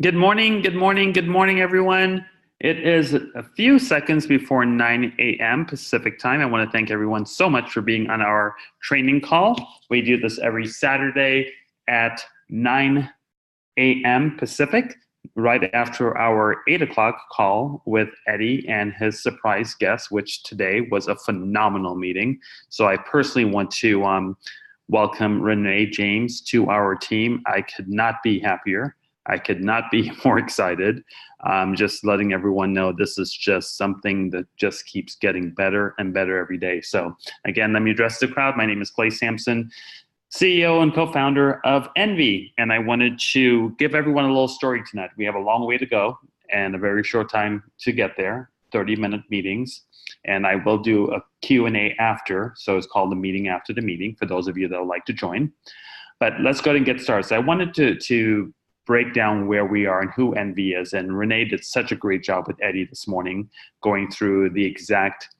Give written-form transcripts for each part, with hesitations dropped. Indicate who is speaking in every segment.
Speaker 1: Good morning, good morning, good morning, everyone. It is a few seconds before 9 a.m. Pacific time. I want to thank everyone so much for being on our training call. We do this every Saturday at 9 a.m. Pacific, right after our 8 o'clock call with Eddie and his surprise guest, which today was a phenomenal meeting. So I personally want to welcome Renee James to our team. I could not be happier. I could not be more excited. Just letting everyone know this is just something that just keeps getting better and better every day. So again, let me address the crowd. My name is Clay Sampson, CEO and co-founder of Envy, and I wanted to give everyone a little story tonight. We have a long way to go and a very short time to get there, 30-minute meetings, and I will do a Q&A after, so it's called the meeting after the meeting for those of you that would like to join. But let's go ahead and get started. So I wanted to break down where we are and who Envy is. And Renee did such a great job with Eddie this morning, going through the exact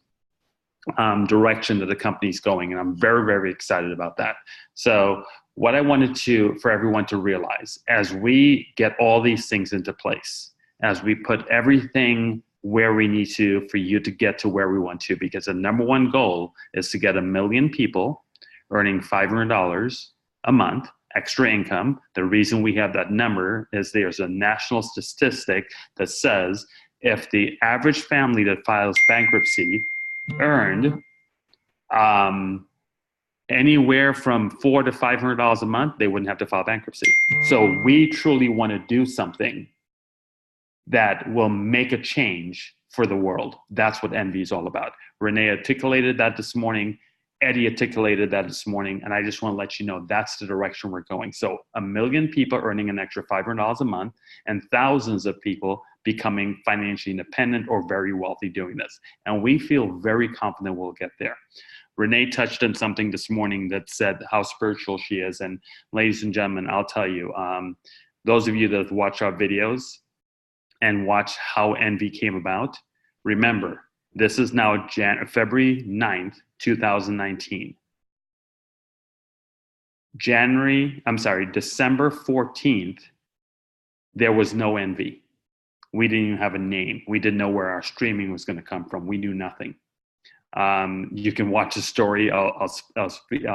Speaker 1: direction that the company's going. And I'm very, very excited about that. So what I wanted for everyone to realize, as we get all these things into place, as we put everything where we need to for you to get to where we want to, because the number one goal is to get 1 million people earning $500 a month extra income. The reason we have that number is there's a national statistic that says if the average family that files bankruptcy earned anywhere from $400 to $500 a month, they wouldn't have to file bankruptcy. So we truly want to do something that will make a change for the world. That's what Envy is all about. Renee articulated that this morning. Eddie articulated that this morning, and I just want to let you know that's the direction we're going. So 1 million people earning an extra $500 a month and thousands of people becoming financially independent or very wealthy doing this. And we feel very confident we'll get there. Renee touched on something this morning that said how spiritual she is. And ladies and gentlemen, I'll tell you, those of you that watch our videos and watch how Envy came about, remember, this is now February 9th, 2019. December 14th, there was no Envy. We didn't even have a name. We didn't know where our streaming was going to come from. We knew nothing. You can watch the story. I'll speed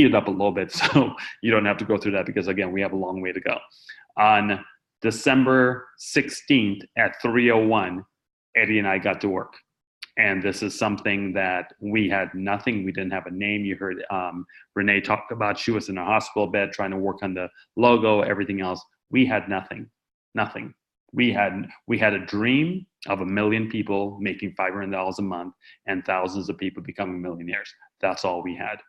Speaker 1: it up a little bit so you don't have to go through that because, again, we have a long way to go. On December 16th at 3:01, Eddie and I got to work. And this is something that we had nothing. We didn't have a name. You heard Renee talk about she was in a hospital bed trying to work on the logo, everything else. We had nothing. We had a dream of 1 million people making $500 a month and thousands of people becoming millionaires. That's all we had.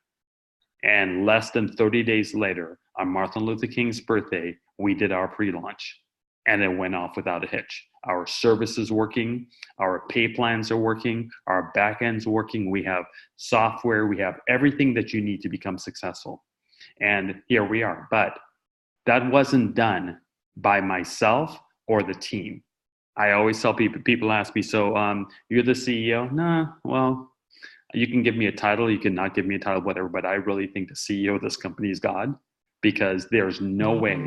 Speaker 1: And less than 30 days later, on Martin Luther King's birthday, we did our pre-launch. And it went off without a hitch. Our service is working, our pay plans are working, our back end's working, we have software, we have everything that you need to become successful. And here we are. But that wasn't done by myself or the team. I always tell people ask me, so you're the CEO? Nah, well, you can give me a title, you can not give me a title, whatever, but I really think the CEO of this company is God, because there's no way.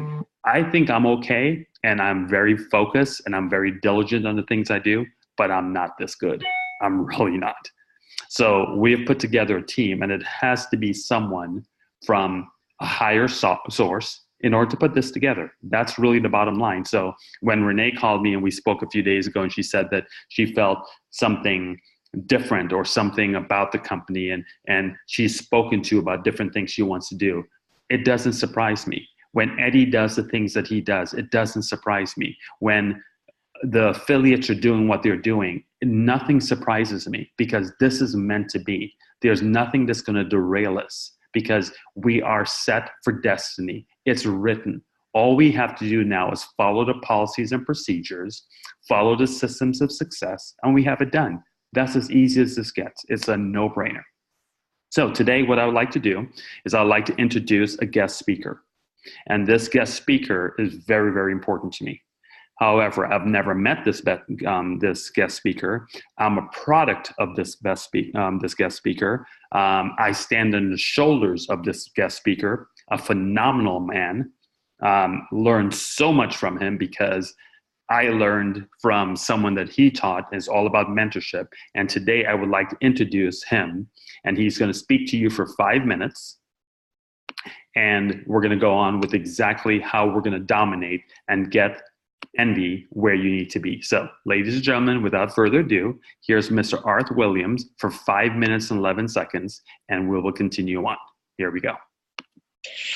Speaker 1: I think I'm okay, and I'm very focused, and I'm very diligent on the things I do, but I'm not this good. I'm really not. So we have put together a team, and it has to be someone from a higher source in order to put this together. That's really the bottom line. So when Renee called me and we spoke a few days ago, and she said that she felt something different or something about the company, and she's spoken to about different things she wants to do, it doesn't surprise me. When Eddie does the things that he does, it doesn't surprise me. When the affiliates are doing what they're doing, nothing surprises me, because this is meant to be. There's nothing that's going to derail us, because we are set for destiny. It's written. All we have to do now is follow the policies and procedures, follow the systems of success, and we have it done. That's as easy as this gets. It's a no-brainer. So today what I would like to do is I'd like to introduce a guest speaker. And this guest speaker is very, very important to me. However, I've never met this guest speaker. I'm a product of this guest speaker. I stand on the shoulders of this guest speaker, a phenomenal man, learned so much from him because I learned from someone that he taught. Is all about mentorship. And today I would like to introduce him, and he's going to speak to you for 5 minutes. And we're going to go on with exactly how we're going to dominate and get envy where you need to be. So, ladies and gentlemen, without further ado, here's Mr. Arthur Williams for 5 minutes and 11 seconds, and we will continue on. Here we go.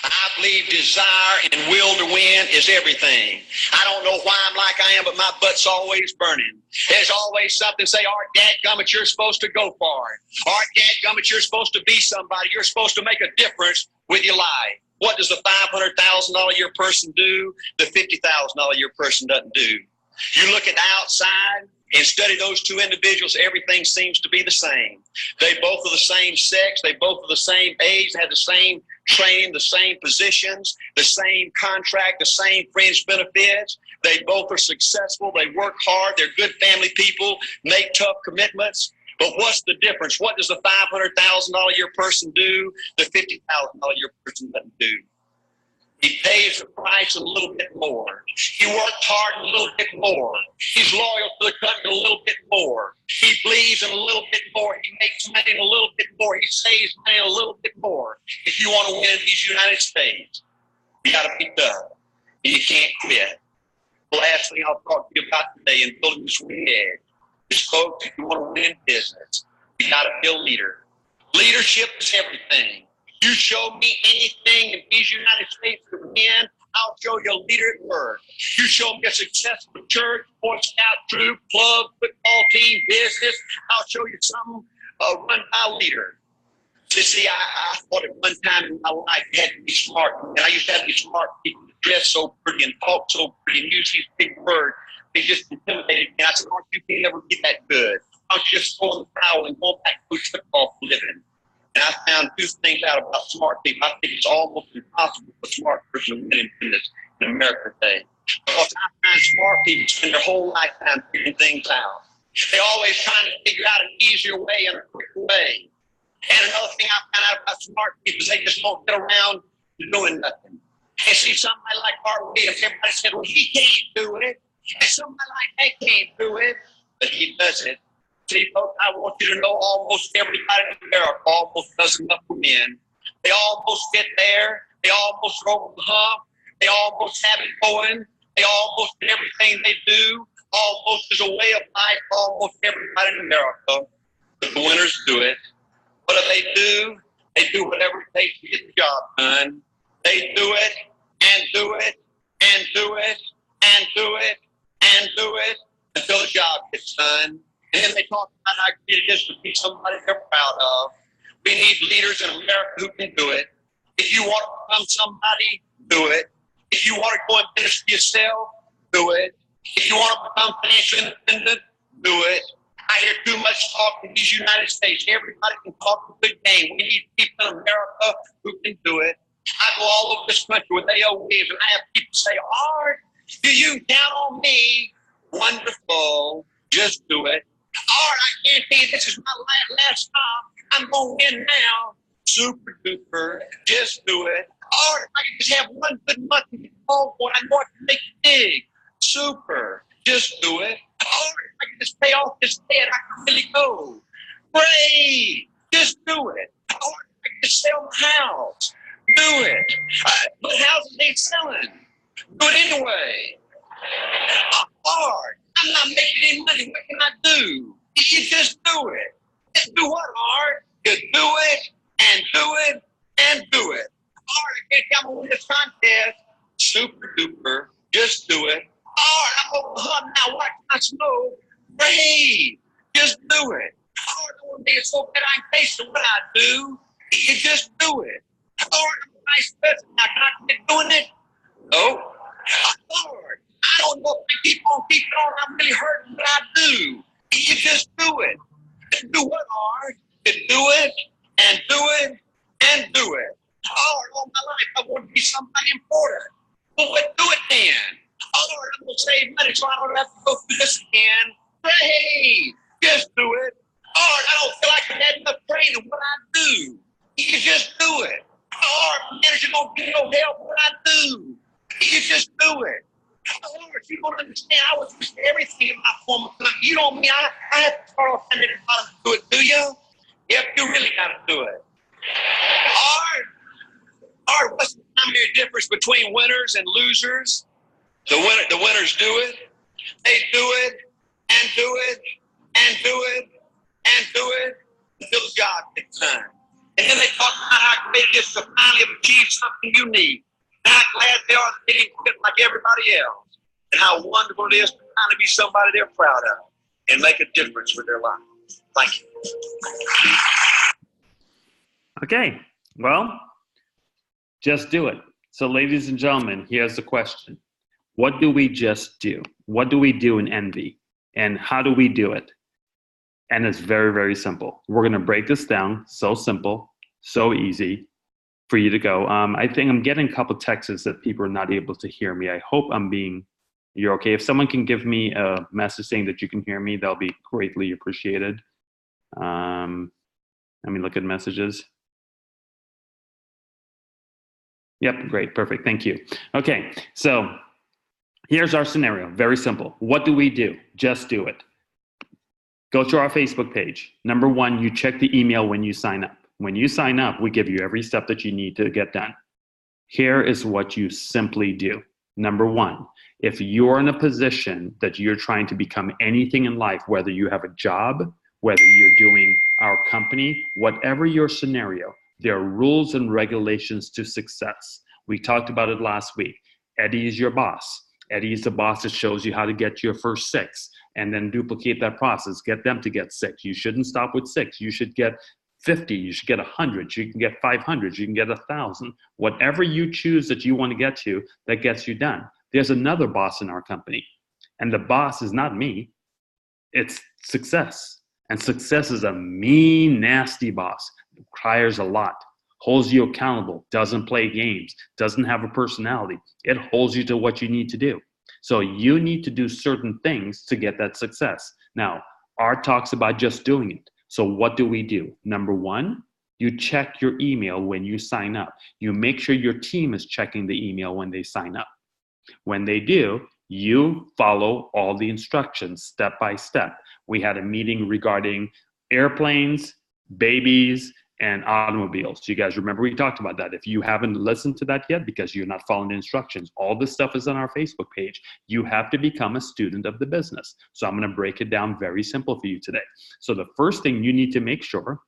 Speaker 2: I believe desire and will to win is everything. I don't know why I'm like I am, but my butt's always burning. There's always something say, Art, dadgummit, you're supposed to go far. Art, dadgummit, you're supposed to be somebody. You're supposed to make a difference with your life. What does the $500,000 a year person do? The $50,000 a year person doesn't do. You look at the outside and study those two individuals, everything seems to be the same. They both are the same sex. They both are the same age, have the same training, the same positions, the same contract, the same fringe benefits. They both are successful. They work hard. They're good family people, make tough commitments. But what's the difference? What does the $500,000 a year person do? The $50,000 a year person doesn't do. He pays the price a little bit more. He works hard a little bit more. He's loyal to the country a little bit more. He believes in a little bit more. He makes money a little bit more. He saves money a little bit more. If you want to win in these United States, you got to be tough. And you can't quit. The last thing I'll talk to you about today in building this winning edge is, folks, if you want to win in business, you got to be a leader. Leadership is everything. You show me anything in these United States to win, I'll show you a leader at work. You show me a successful church, Boy Scout troop, club, football team, business, I'll show you something run by a leader. You see, I thought at one time in my life I had to be smart. And I used to have these smart people that dress so pretty and talk so pretty and use these big words. They just intimidated me. And I said, Mark, you can never be that good. Why don't you just throw in the towel and go back to football for living? And I found two things out about smart people. I think it's almost impossible for a smart person to win in business in America today. Because I find smart people spend their whole lifetime figuring things out. They're always trying to figure out an easier way and a quicker way. And another thing I found out about smart people is they just don't get around to doing nothing. And see, somebody like Art Williams, everybody said, well, he can't do it. And somebody like that can't do it. But he does it. See, folks, I want you to know almost everybody in America almost does enough to win. They almost get there. They almost are over the hump. They almost have it going. They almost get everything they do. Almost is a way of life for almost everybody in America. But the winners do it. What do? They do whatever it takes to get the job done. They do it and do it and do it and do it and do it until the job gets done. And then they talk about how great it is to be somebody they're proud of. We need leaders in America who can do it. If you want to become somebody, do it. If you want to go and finish yourself, do it. If you want to become financially independent, do it. I hear too much talk in these United States. Everybody can talk a good game. We need people in America who can do it. I go all over this country with AOWs, and I have people say, Art, do you count on me? Wonderful. Just do it. Art, I can't be. This is my last stop. I'm going to win now. Super duper. Just do it. Art, I can just have one good month and get home for it. I know I can make it big. Super. Just do it. Art, I can just pay off this debt. I can really go. Great. Just do it. Art, I can just sell my house. Do it. But houses ain't selling. Do it anyway. Art, I'm not making any money. What can I do? You just do it. Just do what, Art? Just do it and do it and do it. Art, I can't come on this contest. Super duper. Just do it. Art, I'm over the hump now. Watch my snow. Great. Just do it. Art, I want to be so bad I ain't facing what I do. You just do it. Art, I'm a nice person. Now, can I keep doing it? No. Art, I don't know if I keep on keeping on. I'm really hurting what I do. You just do it. Do what, Art? You do it and do it and do it. Art, all my life I want to be somebody important. Well, do it then. Art, I'm going to save money so I don't have to go through this again. Hey, just do it. Art, I don't feel like I had enough training. What I do. You just do it. Art, manager don't get no help. What I do. You just do it. Oh, Lord, you don't understand. I was used to everything in my former company. You don't mean I have to start off and do it, do you? Yep, you really got to do it. Or what's the primary difference between winners and losers? The winners do it. They do it and do it and do it and do it until God takes time. And then they talk about how great it is to finally achieve something unique. And how glad they are that they didn't quit like everybody else. And how wonderful it is to finally be somebody they're proud of and make a difference with their life. Thank you.
Speaker 1: Okay, well, just do it. So ladies and gentlemen, here's the question. What do we just do? What do we do in envy? And how do we do it? And it's very, very simple. We're going to break this down. So simple, so easy for you to go. I think I'm getting a couple texts that people are not able to hear me. I hope you're okay. If someone can give me a message saying that you can hear me, that'll be greatly appreciated. Let me look at messages. Yep, great, perfect, thank you. Okay, so here's our scenario, very simple. What do we do? Just do it. Go to our Facebook page. Number one, you check the email when you sign up. When you sign up, we give you every step that you need to get done. Here is what you simply do. Number one, if you're in a position that you're trying to become anything in life, whether you have a job, whether you're doing our company, whatever your scenario, there are rules and regulations to success. We talked about it last week. Eddie is your boss. Eddie is the boss that shows you how to get your first 6 and then duplicate that process. Get them to get 6. You shouldn't stop with 6. You should get 50. You should get 100. You can get 500. You can get 1,000. Whatever you choose that you want to get to, that gets you done. There's another boss in our company. And the boss is not me. It's success. And success is a mean, nasty boss. Requires a lot, holds you accountable, doesn't play games, doesn't have a personality. It holds you to what you need to do. So you need to do certain things to get that success. Now, art talks about just doing it. So what do we do? Number one, you check your email when you sign up. You make sure your team is checking the email when they sign up. When they do, you follow all the instructions step by step. We had a meeting regarding airplanes, babies, and automobiles. You guys remember we talked about that. If you haven't listened to that yet because you're not following the instructions, all this stuff is on our Facebook page. You have to become a student of the business. So I'm going to break it down very simple for you today. So the first thing you need to make sure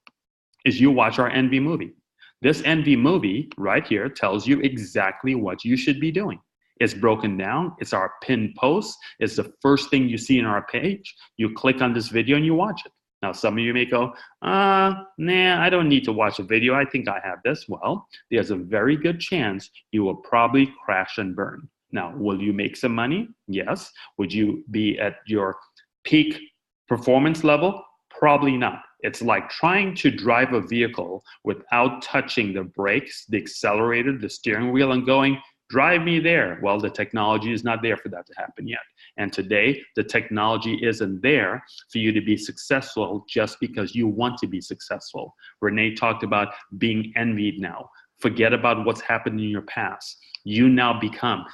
Speaker 1: is you watch our envy movie. This envy movie right here tells you exactly what you should be doing. It's broken down. It's our pinned post. It's the first thing you see in our page. You click on this video and you watch it. Now, some of you may go, nah, I don't need to watch a video. I think I have this. Well, there's a very good chance you will probably crash and burn. Now, will you make some money? Yes. Would you be at your peak performance level? Probably not. It's like trying to drive a vehicle without touching the brakes, the accelerator, the steering wheel, and going, drive me there. Well, the technology is not there for that to happen yet. And today, the technology isn't there for you to be successful just because you want to be successful. Renee talked about being envied now. Forget about what's happened in your past. You now become,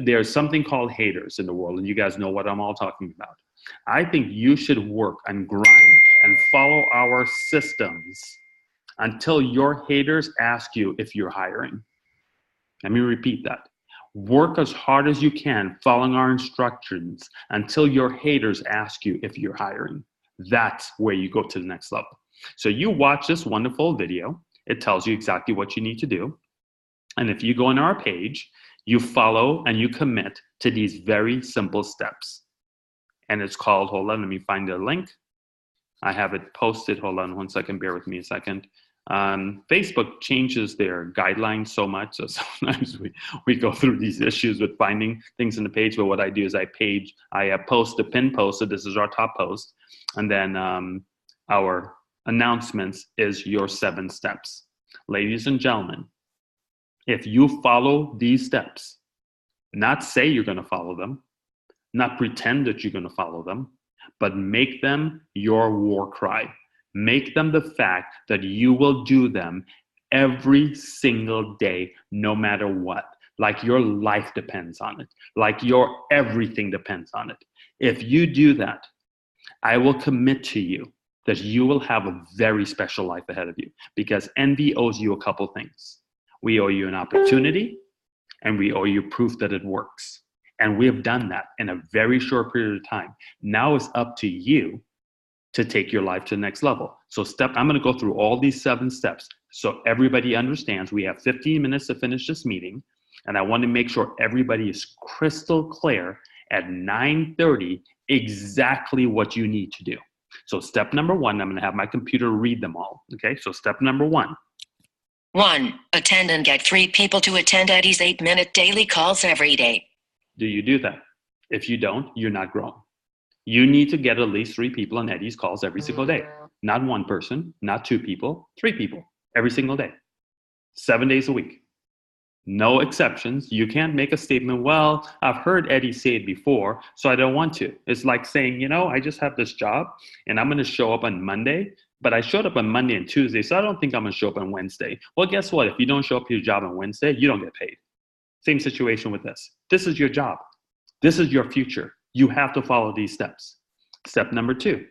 Speaker 1: there's something called haters in the world, and you guys know what I'm all talking about. I think you should work and grind and follow our systems until your haters ask you if you're hiring. Let me repeat that. Work as hard as you can following our instructions until your haters ask you if you're hiring. That's where you go to the next level. So you watch this wonderful video. It tells you exactly what you need to do. And if you go on our page, you follow and you commit to these very simple steps. And it's called, hold on, let me find the link. I have it posted. Hold on one second. Bear with me a second. Facebook changes their guidelines so much, so sometimes we go through these issues with finding things in the page. But what I do is I post a pin post, so this is our top post, and then our announcements is your 7 steps. Ladies and gentlemen, if you follow these steps, not say you're going to follow them, not pretend that you're going to follow them, but make them your war cry. Make them the fact that you will do them every single day, no matter what. like your life depends on it, like your everything depends on it. If you do that, I will commit to you that you will have a very special life ahead of you, because envy owes you a couple things. We owe you an opportunity, and we owe you proof that it works. And we have done that in a very short period of time. Now it's up to you to take your life to the next level. So I'm going to go through all these 7 steps so everybody understands. We have 15 minutes to finish this meeting, and I want to make sure everybody is crystal clear at 9:30 exactly what you need to do. So step number 1, I'm going to have my computer read them all. Okay, so step number 1.
Speaker 3: 1. Attend and get 3 people to attend Eddie's 8-minute daily calls every day.
Speaker 1: Do you do that? If you don't, you're not growing. You need to get at least 3 people on Eddie's calls every single day. Not 1 person, not 2 people, 3 people every single day. 7 days a week. No exceptions. You can't make a statement, well, I've heard Eddie say it before, so I don't want to. It's like saying, I just have this job and I'm going to show up on Monday, but I showed up on Monday and Tuesday, so I don't think I'm going to show up on Wednesday. Well, guess what? If you don't show up to your job on Wednesday, you don't get paid. Same situation with this. This is your job. This is your future. You have to follow these steps. Step number 2.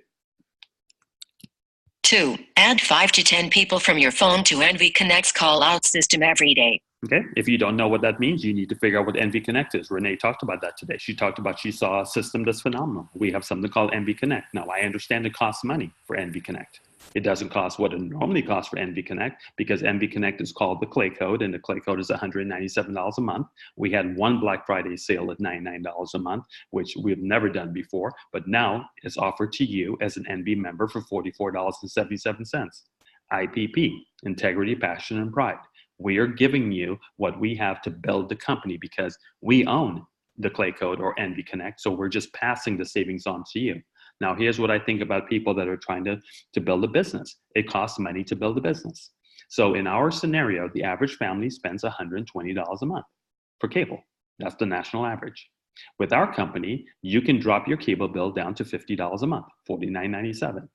Speaker 3: 2. Add 5 to 10 people from your phone to Envy Connect's call-out system every day.
Speaker 1: Okay, if you don't know what that means, you need to figure out what Envy Connect is. Renee talked about that today. She saw a system that's phenomenal. We have something called Envy Connect. Now, I understand it costs money for Envy Connect. It doesn't cost what it normally costs for Envy Connect, because Envy Connect is called the Clay Code, and the Clay Code is $197 a month. We had one Black Friday sale at $99 a month, which we've never done before, but now it's offered to you as an Envy member for $44.77. IPP, Integrity, Passion, and Pride. We are giving you what we have to build the company, because we own the Clay Code or Envy Connect, so we're just passing the savings on to you. Now, here's what I think about people that are trying to build a business. It costs money to build a business. So in our scenario, the average family spends $120 a month for cable. That's the national average. With our company, you can drop your cable bill down to $50 a month, $49.97.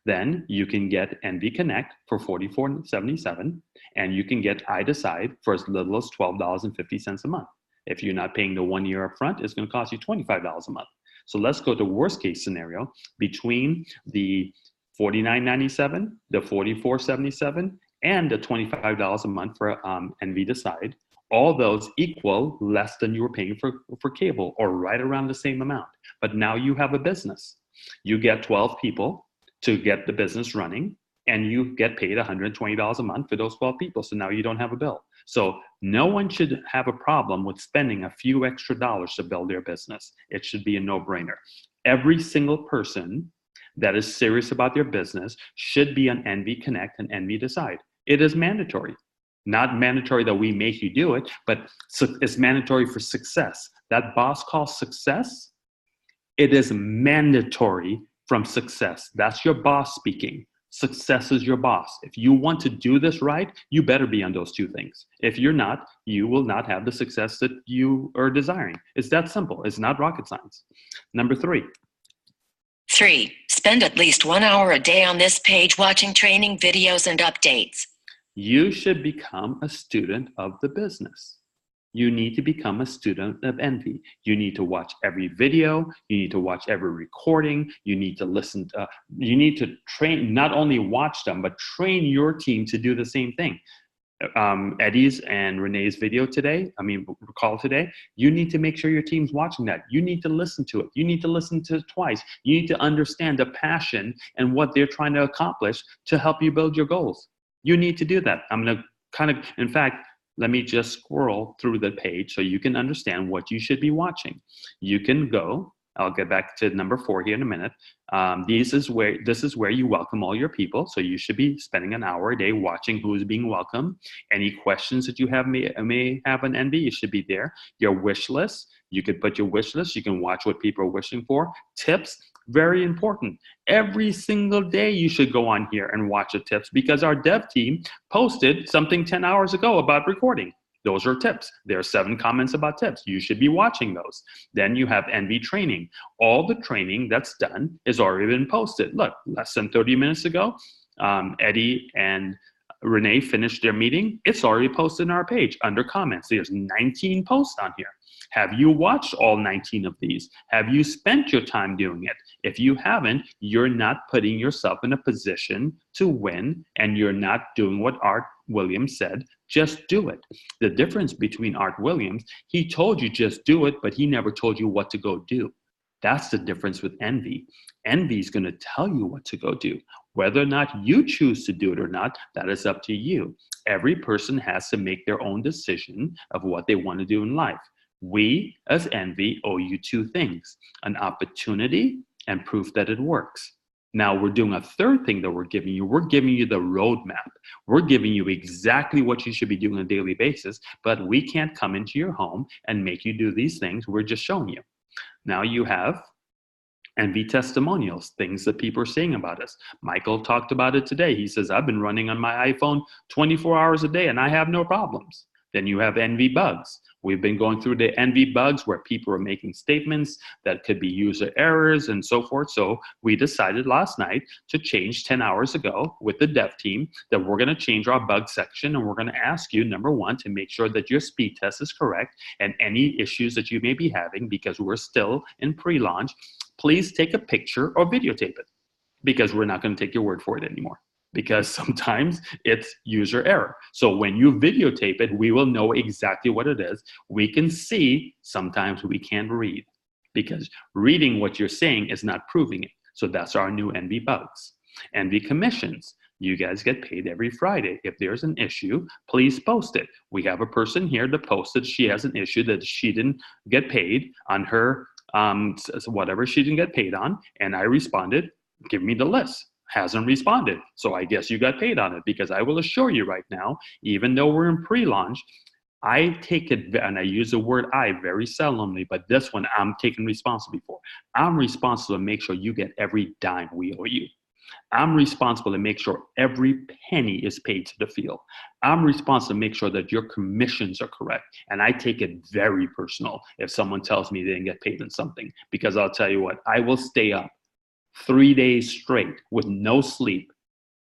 Speaker 1: Then you can get Envy Connect for $44.77, and you can get iDecide for as little as $12.50 a month. If you're not paying the 1 year up front, it's going to cost you $25 a month. So let's go to worst case scenario. Between the $49.97, the $44.77, and the $25 a month for Envy Decide, all those equal less than you were paying for cable, or right around the same amount. But now you have a business. You get 12 people to get the business running, and you get paid $120 a month for those 12 people. So now you don't have a bill. So no one should have a problem with spending a few extra dollars to build their business. It should be a no-brainer. Every single person that is serious about their business should be on Envy Connect and Envy Decide. It is mandatory. Not mandatory that we make you do it, but it's mandatory for success. That boss call success, it is mandatory from success. That's your boss speaking. Success is your boss. If you want to do this right, you better be on those 2 things. If you're not, you will not have the success that you are desiring. It's that simple. It's not rocket science. Number 3.
Speaker 3: 3. Spend at least 1 hour a day on this page watching training videos and updates.
Speaker 1: You should become a student of the business. You need to become a student of Envy. You need to watch every video. You need to watch every recording. You need to listen. You need to train, not only watch them, but train your team to do the same thing. Eddie's and Renee's call today, you need to make sure your team's watching that. You need to listen to it. You need to listen to it twice. You need to understand the passion and what they're trying to accomplish to help you build your goals. You need to do that. I'm going to in fact, let me just scroll through the page so you can understand what you should be watching. You can go, I'll get back to number 4 here in a minute. This is where you welcome all your people. So you should be spending an hour a day watching who's being welcomed. Any questions that you may have on Envy, you should be there. Your wish list, you could put your wish list. You can watch what people are wishing for. Tips, very important. Every single day you should go on here and watch the tips, because our dev team posted something 10 hours ago about recording. Those are tips. There are 7 comments about tips. You should be watching those. Then you have Envy training. All the training that's done is already been posted. Look, less than 30 minutes ago, Eddie and Renee finished their meeting, it's already posted on our page under comments. There's 19 posts on here. Have you watched all 19 of these? Have you spent your time doing it? If you haven't, you're not putting yourself in a position to win, and you're not doing what Art Williams said, just do it. The difference between Art Williams, he told you just do it, but he never told you what to go do. That's the difference with envy. Envy is going to tell you what to go do. Whether or not you choose to do it or not, that is up to you. Every person has to make their own decision of what they want to do in life. We, as envy, owe you two things: an opportunity and proof that it works. Now we're doing a third thing that we're giving you. We're giving you the roadmap. We're giving you exactly what you should be doing on a daily basis, but we can't come into your home and make you do these things. We're just showing you. Now you have envy testimonials, things that people are saying about us. Michael talked about it today. He says, I've been running on my iPhone 24 hours a day and I have no problems. Then you have envy bugs. We've been going through the envy bugs where people are making statements that could be user errors and so forth. So we decided last night to change 10 hours ago with the dev team that we're going to change our bug section, and we're going to ask you, number one, to make sure that your speed test is correct, and any issues that you may be having, because we're still in pre-launch, please take a picture or videotape it, because we're not going to take your word for it anymore, because sometimes it's user error. So when you videotape it, we will know exactly what it is. We can see, sometimes we can't read, because reading what you're saying is not proving it. So that's our new envy bugs. Envy commissions. You guys get paid every Friday. If there's an issue, please post it. We have a person here that posted she has an issue that she didn't get paid on her, whatever she didn't get paid on, and I responded, give me the list. Hasn't responded. So I guess you got paid on it, because I will assure you right now, even though we're in pre-launch, I take it, and I use the word I very seldomly, but this one I'm taking responsibility for. I'm responsible to make sure you get every dime we owe you. I'm responsible to make sure every penny is paid to the field. I'm responsible to make sure that your commissions are correct. And I take it very personal if someone tells me they didn't get paid on something, because I'll tell you what, I will stay up 3 days straight with no sleep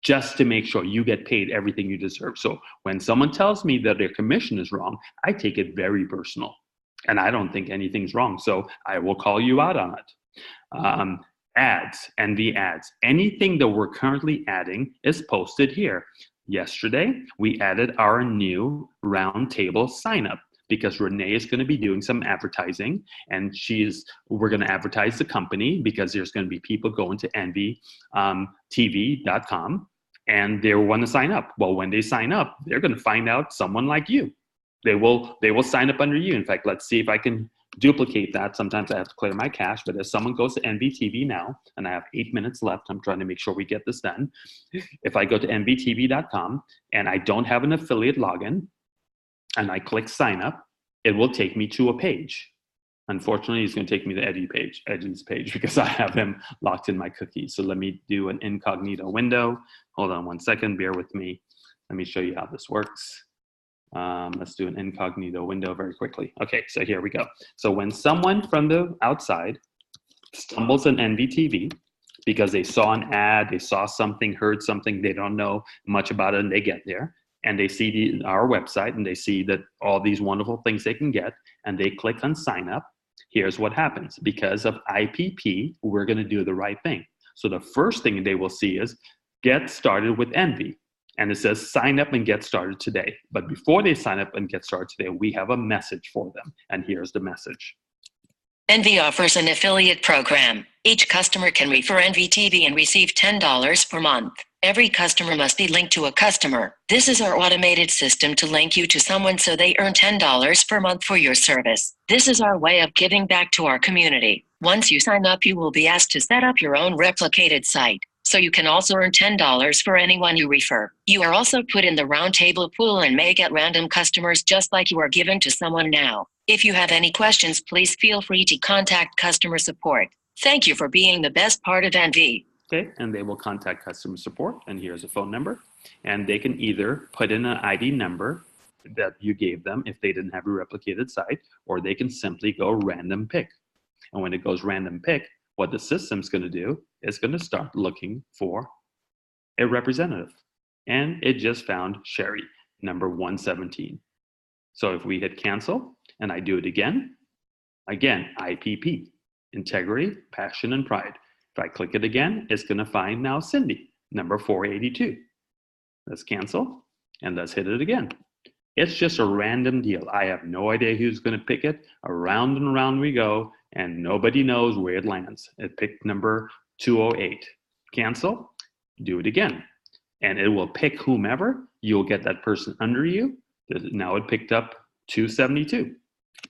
Speaker 1: just to make sure you get paid everything you deserve. So when someone tells me that their commission is wrong, I take it very personal, and I don't think anything's wrong. So I will call you out on it. Ads, envy ads. Anything that we're currently adding is posted here. Yesterday, we added our new roundtable sign up, because Renee is going to be doing some advertising, and we're going to advertise the company, because there's going to be people going to envytv.com and they want to sign up. Well, when they sign up, they're going to find out someone like you. They will sign up under you. In fact, let's see if I can duplicate that. Sometimes I have to clear my cache, but if someone goes to NVTV now, and I have 8 minutes left, I'm trying to make sure we get this done. If I go to NVTV.com and I don't have an affiliate login, and I click sign up, it will take me to a page. Unfortunately, it's going to take me to Eddie's page, because I have him locked in my cookies. So let me do an incognito window. Hold on 1 second, bear with me. Let me show you how this works. Let's do an incognito window very quickly. Okay, so here we go. So when someone from the outside stumbles on NVTV, because they saw an ad, they saw something, heard something, they don't know much about it, and they get there, and they see our website, and they see that all these wonderful things they can get, and they click on sign up, here's what happens. Because of IPP, we're going to do the right thing. So the first thing they will see is get started with envy. And it says sign up and get started today. But before they sign up and get started today, we have a message for them. And here's the message.
Speaker 3: Envy offers an affiliate program. Each customer can refer Envy TV and receive $10 per month. Every customer must be linked to a customer. This is our automated system to link you to someone so they earn $10 per month for your service. This is our way of giving back to our community. Once you sign up, you will be asked to set up your own replicated site, so you can also earn $10 for anyone you refer. You are also put in the roundtable pool and may get random customers just like you are given to someone now. If you have any questions, please feel free to contact customer support. Thank you for being the best part of Envy.
Speaker 1: Okay, and they will contact customer support, and here's a phone number. And they can either put in an ID number that you gave them if they didn't have a replicated site, or they can simply go random pick. And when it goes random pick, what the system's going to do is going to start looking for a representative. and it just found Sherry, number 117. So if we hit cancel and I do it again, IPP, integrity, passion, and pride. If I click it again, it's going to find now Cindy, number 482. Let's cancel and let's hit it again. It's just a random deal. I have no idea who's going to pick it. Around and around we go, and nobody knows where it lands. It picked number 208. Cancel, do it again. And it will pick whomever. You'll get that person under you. Now it picked up 272.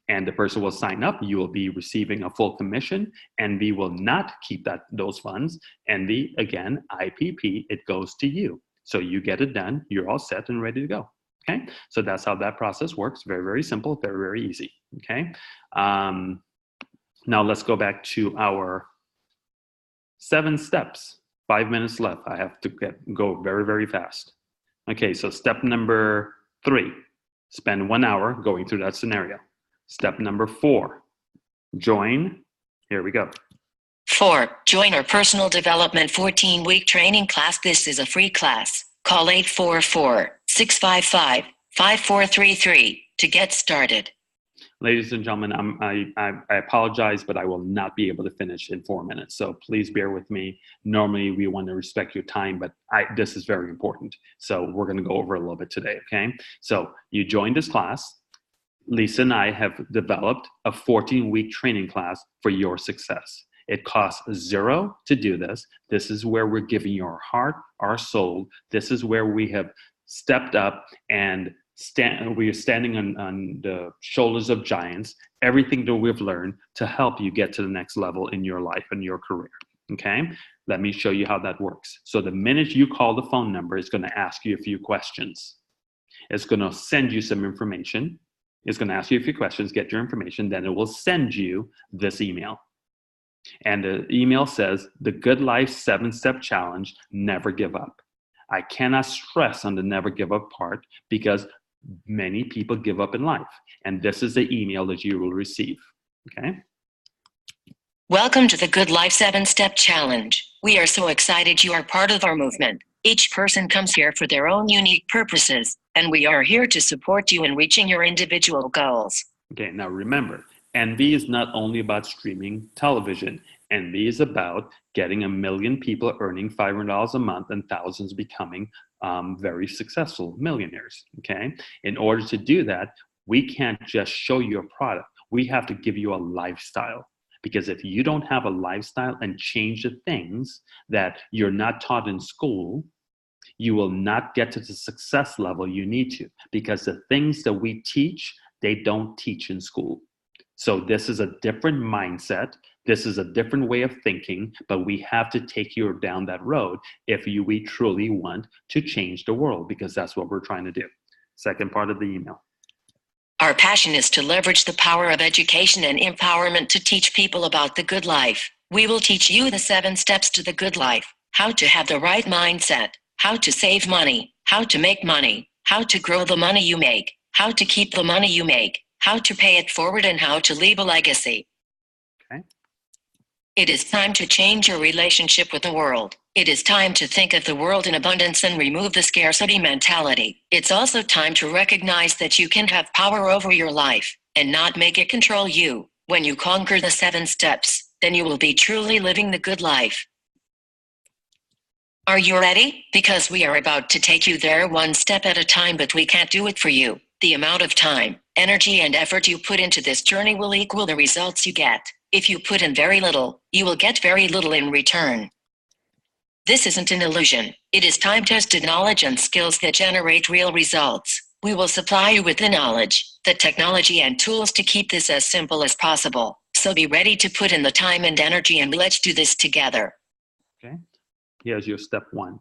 Speaker 1: And the person will sign up. You will be receiving a full commission. NV will not keep those funds. NV, again, IPP, it goes to you. So you get it done. You're all set and ready to go. Okay, so that's how that process works. Very, very simple, very, very easy. Okay, now let's go back to our 7 steps. 5 minutes left. I have to go very, very fast. Okay, so step number 3, spend 1 hour going through that scenario. Step number 4, join. Here we go.
Speaker 3: 4. Join our personal development 14-week training class. This is a free class. Call 844-655-5433 to get started.
Speaker 1: Ladies and gentlemen, I apologize, but I will not be able to finish in 4 minutes. So please bear with me. Normally, we want to respect your time, but this is very important. So we're going to go over a little bit today, okay? So you joined this class. Lisa and I have developed a 14-week training class for your success. It costs $0 to do this. This is where we're giving you our heart, our soul. This is where we have stepped up and we are standing on the shoulders of giants. Everything that we've learned to help you get to the next level in your life and your career. Okay? Let me show you how that works. So the minute you call the phone number, it's going to ask you a few questions. It's going to send you some information. It's going to ask you a few questions, get your information, then it will send you this email. And the email says, the Good Life 7-Step Challenge, never give up. I cannot stress on the never give up part because many people give up in life. And this is the email that you will receive, okay?
Speaker 3: Welcome to the Good Life 7-Step Challenge. We are so excited you are part of our movement. Each person comes here for their own unique purposes, and we are here to support you in reaching your individual goals.
Speaker 1: Okay, now remember, NV is not only about streaming television. NV is about getting 1 million people earning $500 a month and thousands becoming very successful millionaires, okay? In order to do that, we can't just show you a product. We have to give you a lifestyle. Because if you don't have a lifestyle and change the things that you're not taught in school, you will not get to the success level you need to. Because the things that we teach, they don't teach in school. So this is a different mindset. This is a different way of thinking, but we have to take you down that road if we truly want to change the world, because that's what we're trying to do. Second part of the email.
Speaker 3: Our passion is to leverage the power of education and empowerment to teach people about the good life. We will teach you the 7 steps to the good life, how to have the right mindset, how to save money, how to make money, how to grow the money you make, how to keep the money you make, how to pay it forward, and how to leave a legacy.
Speaker 1: Okay.
Speaker 3: It is time to change your relationship with the world. It is time to think of the world in abundance and remove the scarcity mentality. It's also time to recognize that you can have power over your life and not make it control you. When you conquer the 7 steps, then you will be truly living the good life. Are you ready? Because we are about to take you there one step at a time, but we can't do it for you. The amount of time, energy, and effort you put into this journey will equal the results you get. If you put in very little, you will get very little in return. This isn't an illusion. It is time-tested knowledge and skills that generate real results. We will supply you with the knowledge, the technology, and tools to keep this as simple as possible. So be ready to put in the time and energy, and let's do this together.
Speaker 1: Okay. Here's your step 1.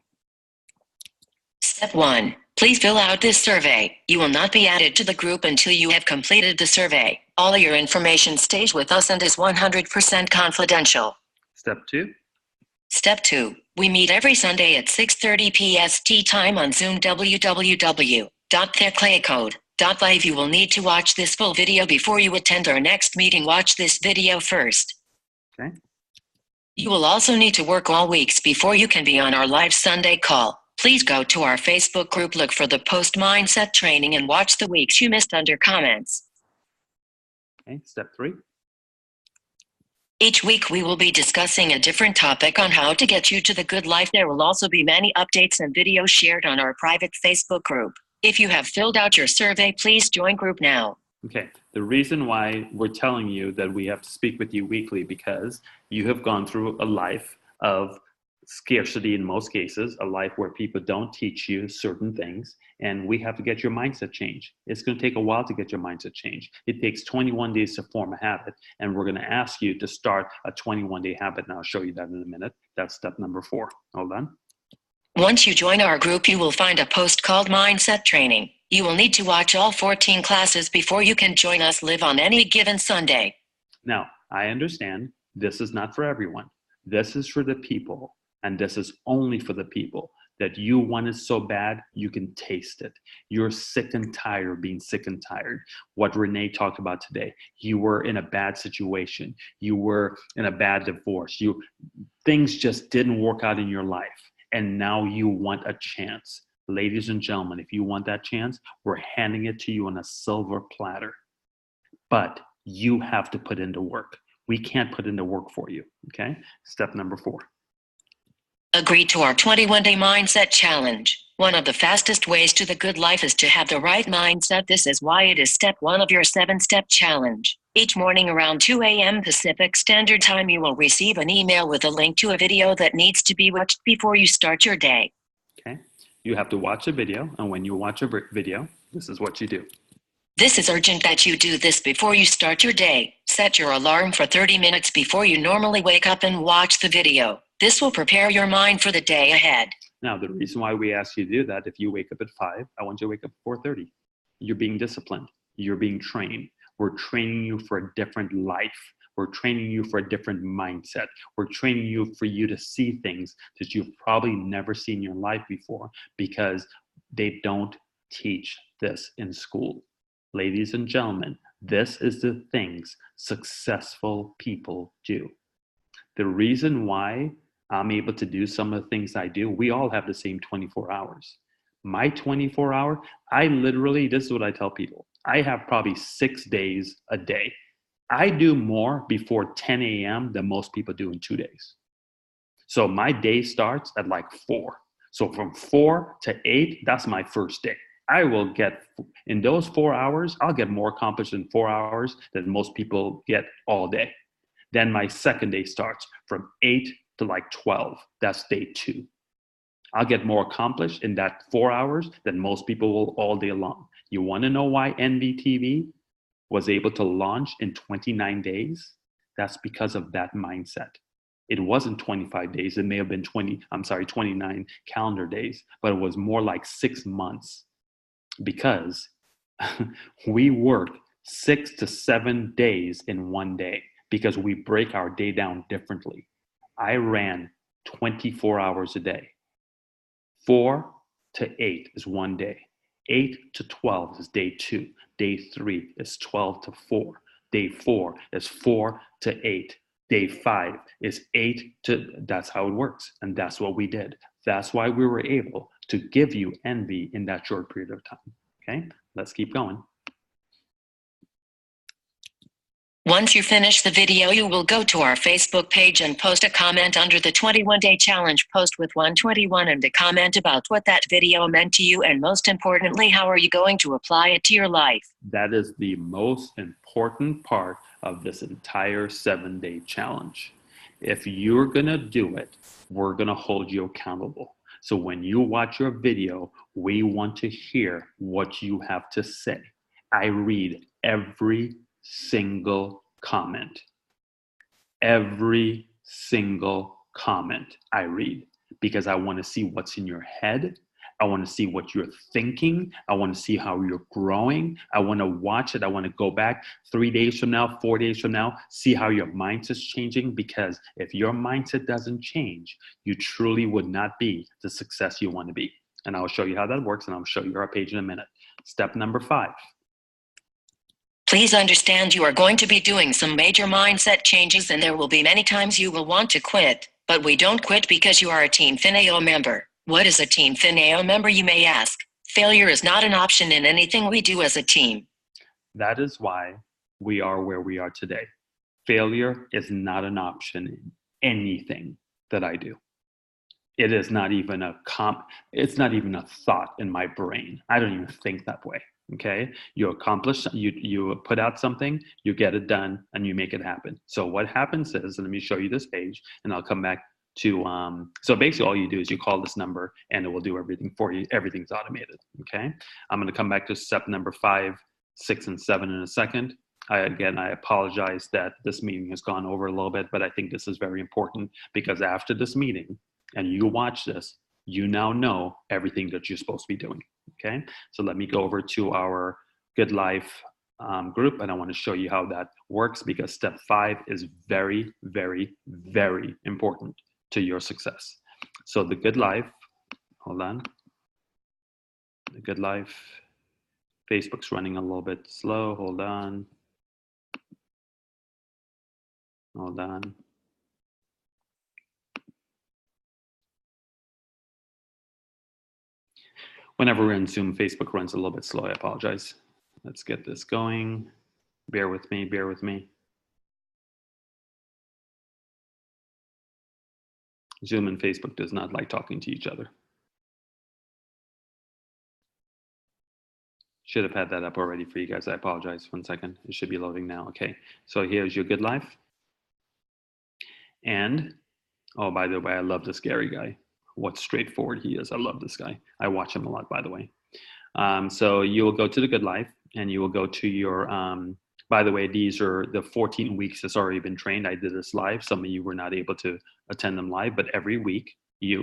Speaker 3: Step 1. Please fill out this survey. You will not be added to the group until you have completed the survey. All your information stays with us and is 100% confidential.
Speaker 1: Step 2.
Speaker 3: Step 2. We meet every Sunday at 6:30 PST time on Zoom. www.theclaycode.live. You will need to watch this full video before you attend our next meeting. Watch this video first.
Speaker 1: Okay.
Speaker 3: You will also need to work all weeks before you can be on our live Sunday call. Please go to our Facebook group, look for the post mindset training, and watch the weeks you missed under comments.
Speaker 1: Okay, step 3.
Speaker 3: Each week we will be discussing a different topic on how to get you to the good life. There will also be many updates and videos shared on our private Facebook group. If you have filled out your survey, please join group now.
Speaker 1: Okay, the reason why we're telling you that we have to speak with you weekly, because you have gone through a life of scarcity in most cases, a life where people don't teach you certain things, and we have to get your mindset changed. It's going to take a while to get your mindset changed. It takes 21 days to form a habit, and we're going to ask you to start a 21-day habit, and I'll show you that in a minute. That's step number 4. Hold on.
Speaker 3: Once you join our group, you will find a post called Mindset Training. You will need to watch all 14 classes before you can join us live on any given Sunday.
Speaker 1: Now, I understand this is not for everyone. This is for the people, and this is only for the people that you want it so bad you can taste it. You're sick and tired of being sick and tired. What Renee talked about today, you were in a bad situation. You were in a bad divorce. Things just didn't work out in your life, and now you want a chance. Ladies and gentlemen, if you want that chance, we're handing it to you on a silver platter. But you have to put into work. We can't put into work for you, okay? Step number 4.
Speaker 3: Agree to our 21-day mindset challenge. One of the fastest ways to the good life is to have the right mindset. This is why it is step 1 of your 7-step challenge. Each morning around 2 a.m. Pacific Standard Time, you will receive an email with a link to a video that needs to be watched before you start your day.
Speaker 1: Okay, you have to watch a video, and when you watch a video, this is what you do.
Speaker 3: This is urgent that you do this before you start your day. Set your alarm for 30 minutes before you normally wake up and watch the video. This will prepare your mind for the day ahead.
Speaker 1: Now, the reason why we ask you to do that, if you wake up at 5, I want you to wake up at 4:30. You're being disciplined. You're being trained. We're training you for a different life. We're training you for a different mindset. We're training you for you to see things that you've probably never seen in your life before, because they don't teach this in school. Ladies and gentlemen, this is the things successful people do. The reason why I'm able to do some of the things I do, we all have the same 24 hours. My 24 hour, this is what I tell people. I have probably 6 days a day. I do more before 10 a.m. than most people do in 2 days. So my day starts at like 4. So from 4 to 8, that's my first day. I will get, in those 4 hours, I'll get more accomplished in 4 hours than most people get all day. Then my second day starts from 8 to like 12. That's day 2. I'll get more accomplished in that 4 hours than most people will all day long. You want to know why NVTV was able to launch in 29 days? That's because of that mindset. It wasn't 25 days. It may have been 29 calendar days, but it was more like 6 months, because we work 6 to 7 days in one day, because we break our day down differently. I ran 24 hours a day. 4 to 8 is one day. 8 to 12 is day 2. Day 3 is 12 to 4. Day 4 is 4 to 8. Day 5 is 8 to, that's how it works. And that's what we did. That's why we were able to give you envy in that short period of time. Okay, let's keep going.
Speaker 3: Once you finish the video, you will go to our Facebook page and post a comment under the 21-day challenge post with 121 and a comment about what that video meant to you, and most importantly, how are you going to apply it to your life.
Speaker 1: That is the most important part of this entire 7-day challenge. If you're gonna do it, we're gonna hold you accountable. So when you watch your video, we want to hear what you have to say. I read every single comment. Every single comment I read, because I want to see what's in your head. I want to see what you're thinking. I want to see how you're growing. I want to watch it. I want to go back 3 days from now, 4 days from now, see how your mindset's changing, because if your mindset doesn't change, you truly would not be the success you want to be. And I'll show you how that works, and I'll show you our page in a minute. Step number 5.
Speaker 3: Please understand you are going to be doing some major mindset changes, and there will be many times you will want to quit, but we don't quit because you are a Team Fineo member. What is a Team Fineo member, you may ask? Failure is not an option in anything we do as a team.
Speaker 1: That is why we are where we are today. Failure is not an option in anything that I do. It is not even it's not even a thought in my brain. I don't even think that way. Okay, you accomplish, you put out something, you get it done, and you make it happen. So what happens is, and let me show you this page, and I'll come back to so basically all you do is you call this number and it will do everything for you. Everything's automated. Okay, I'm going to come back to step number 5, 6, and 7 in a second. I apologize that this meeting has gone over a little bit, but I think this is very important, because after this meeting and you watch this, you now know everything that you're supposed to be doing. Okay, so let me go over to our Good Life group, and I want to show you how that works, because step 5 is very, very, very important to your success. So the Good Life, hold on. The Good Life, Facebook's running a little bit slow. Hold on. Hold on. Whenever we're in Zoom, Facebook runs a little bit slow. I apologize. Let's get this going. Bear with me, bear with me. Zoom and Facebook does not like talking to each other. Should have had that up already for you guys. I apologize. 1 second. It should be loading now. Okay, so here's your Good Life. And, oh, by the way, I love this Gary guy. What straightforward he is. I love this guy. I watch him a lot, by the way. So you will go to the Good Life, and you will go to your, by the way, these are the 14 weeks that's already been trained. I did this live. Some of you were not able to attend them live, but every week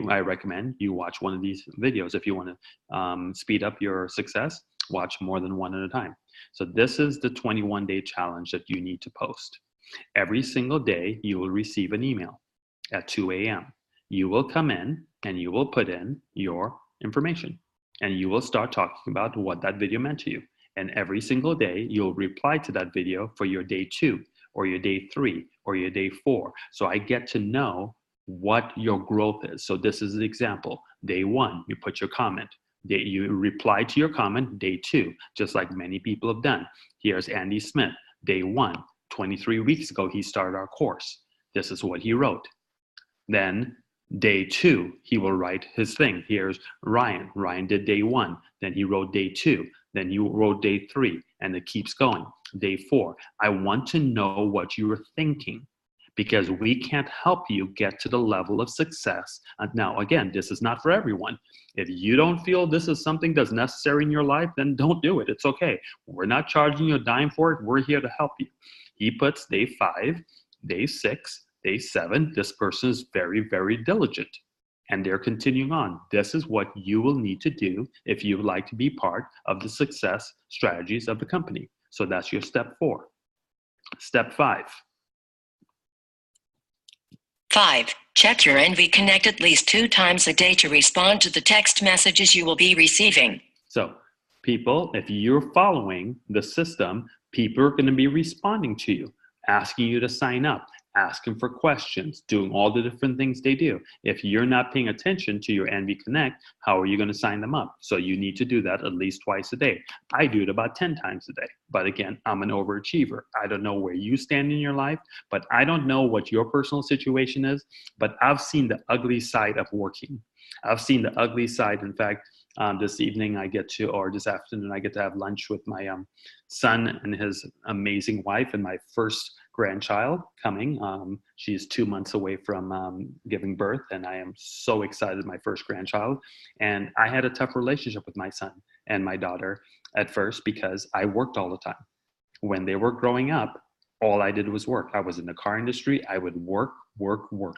Speaker 1: I recommend you watch one of these videos. If you want to speed up your success, watch more than one at a time. So this is the 21-day challenge that you need to post. Every single day, you will receive an email at 2 a.m. You will come in and you will put in your information, and you will start talking about what that video meant to you. And every single day, you'll reply to that video for your day 2 or your day 3 or your day 4. So I get to know what your growth is. So this is an example. Day 1, you put your comment. You reply to your comment. Day 2, just like many people have done. Here's Andy Smith. Day 1, 23 weeks ago, he started our course. This is what he wrote. Then day 2, he will write his thing. Here's Ryan. Ryan did day 1. Then he wrote day 2. Then you wrote day 3. And it keeps going. Day 4. I want to know what you were thinking, because we can't help you get to the level of success. Now, again, this is not for everyone. If you don't feel this is something that's necessary in your life, then don't do it. It's okay. We're not charging you a dime for it. We're here to help you. He puts day 5, day 6, day 7. This person is very, very diligent, and they're continuing on. This is what you will need to do if you would like to be part of the success strategies of the company. So that's your step 4. Step 5.
Speaker 3: 5. Check your NV Connect at least 2 times a day to respond to the text messages you will be receiving.
Speaker 1: So people, if you're following the system, people are going to be responding to you, asking you to sign up, asking for questions, doing all the different things they do. If you're not paying attention to your NV Connect, how are you going to sign them up? So you need to do that at least twice a day. I do it about 10 times a day. But again, I'm an overachiever. I don't know where you stand in your life, but I don't know what your personal situation is, but I've seen the ugly side of working. I've seen the ugly side. In fact, this evening this afternoon, I get to have lunch with my son and his amazing wife and my first grandchild coming. She's 2 months away from giving birth, and I am so excited, my first grandchild. And I had a tough relationship with my son and my daughter at first, because I worked all the time. When they were growing up, all I did was work. I was in the car industry. I would work.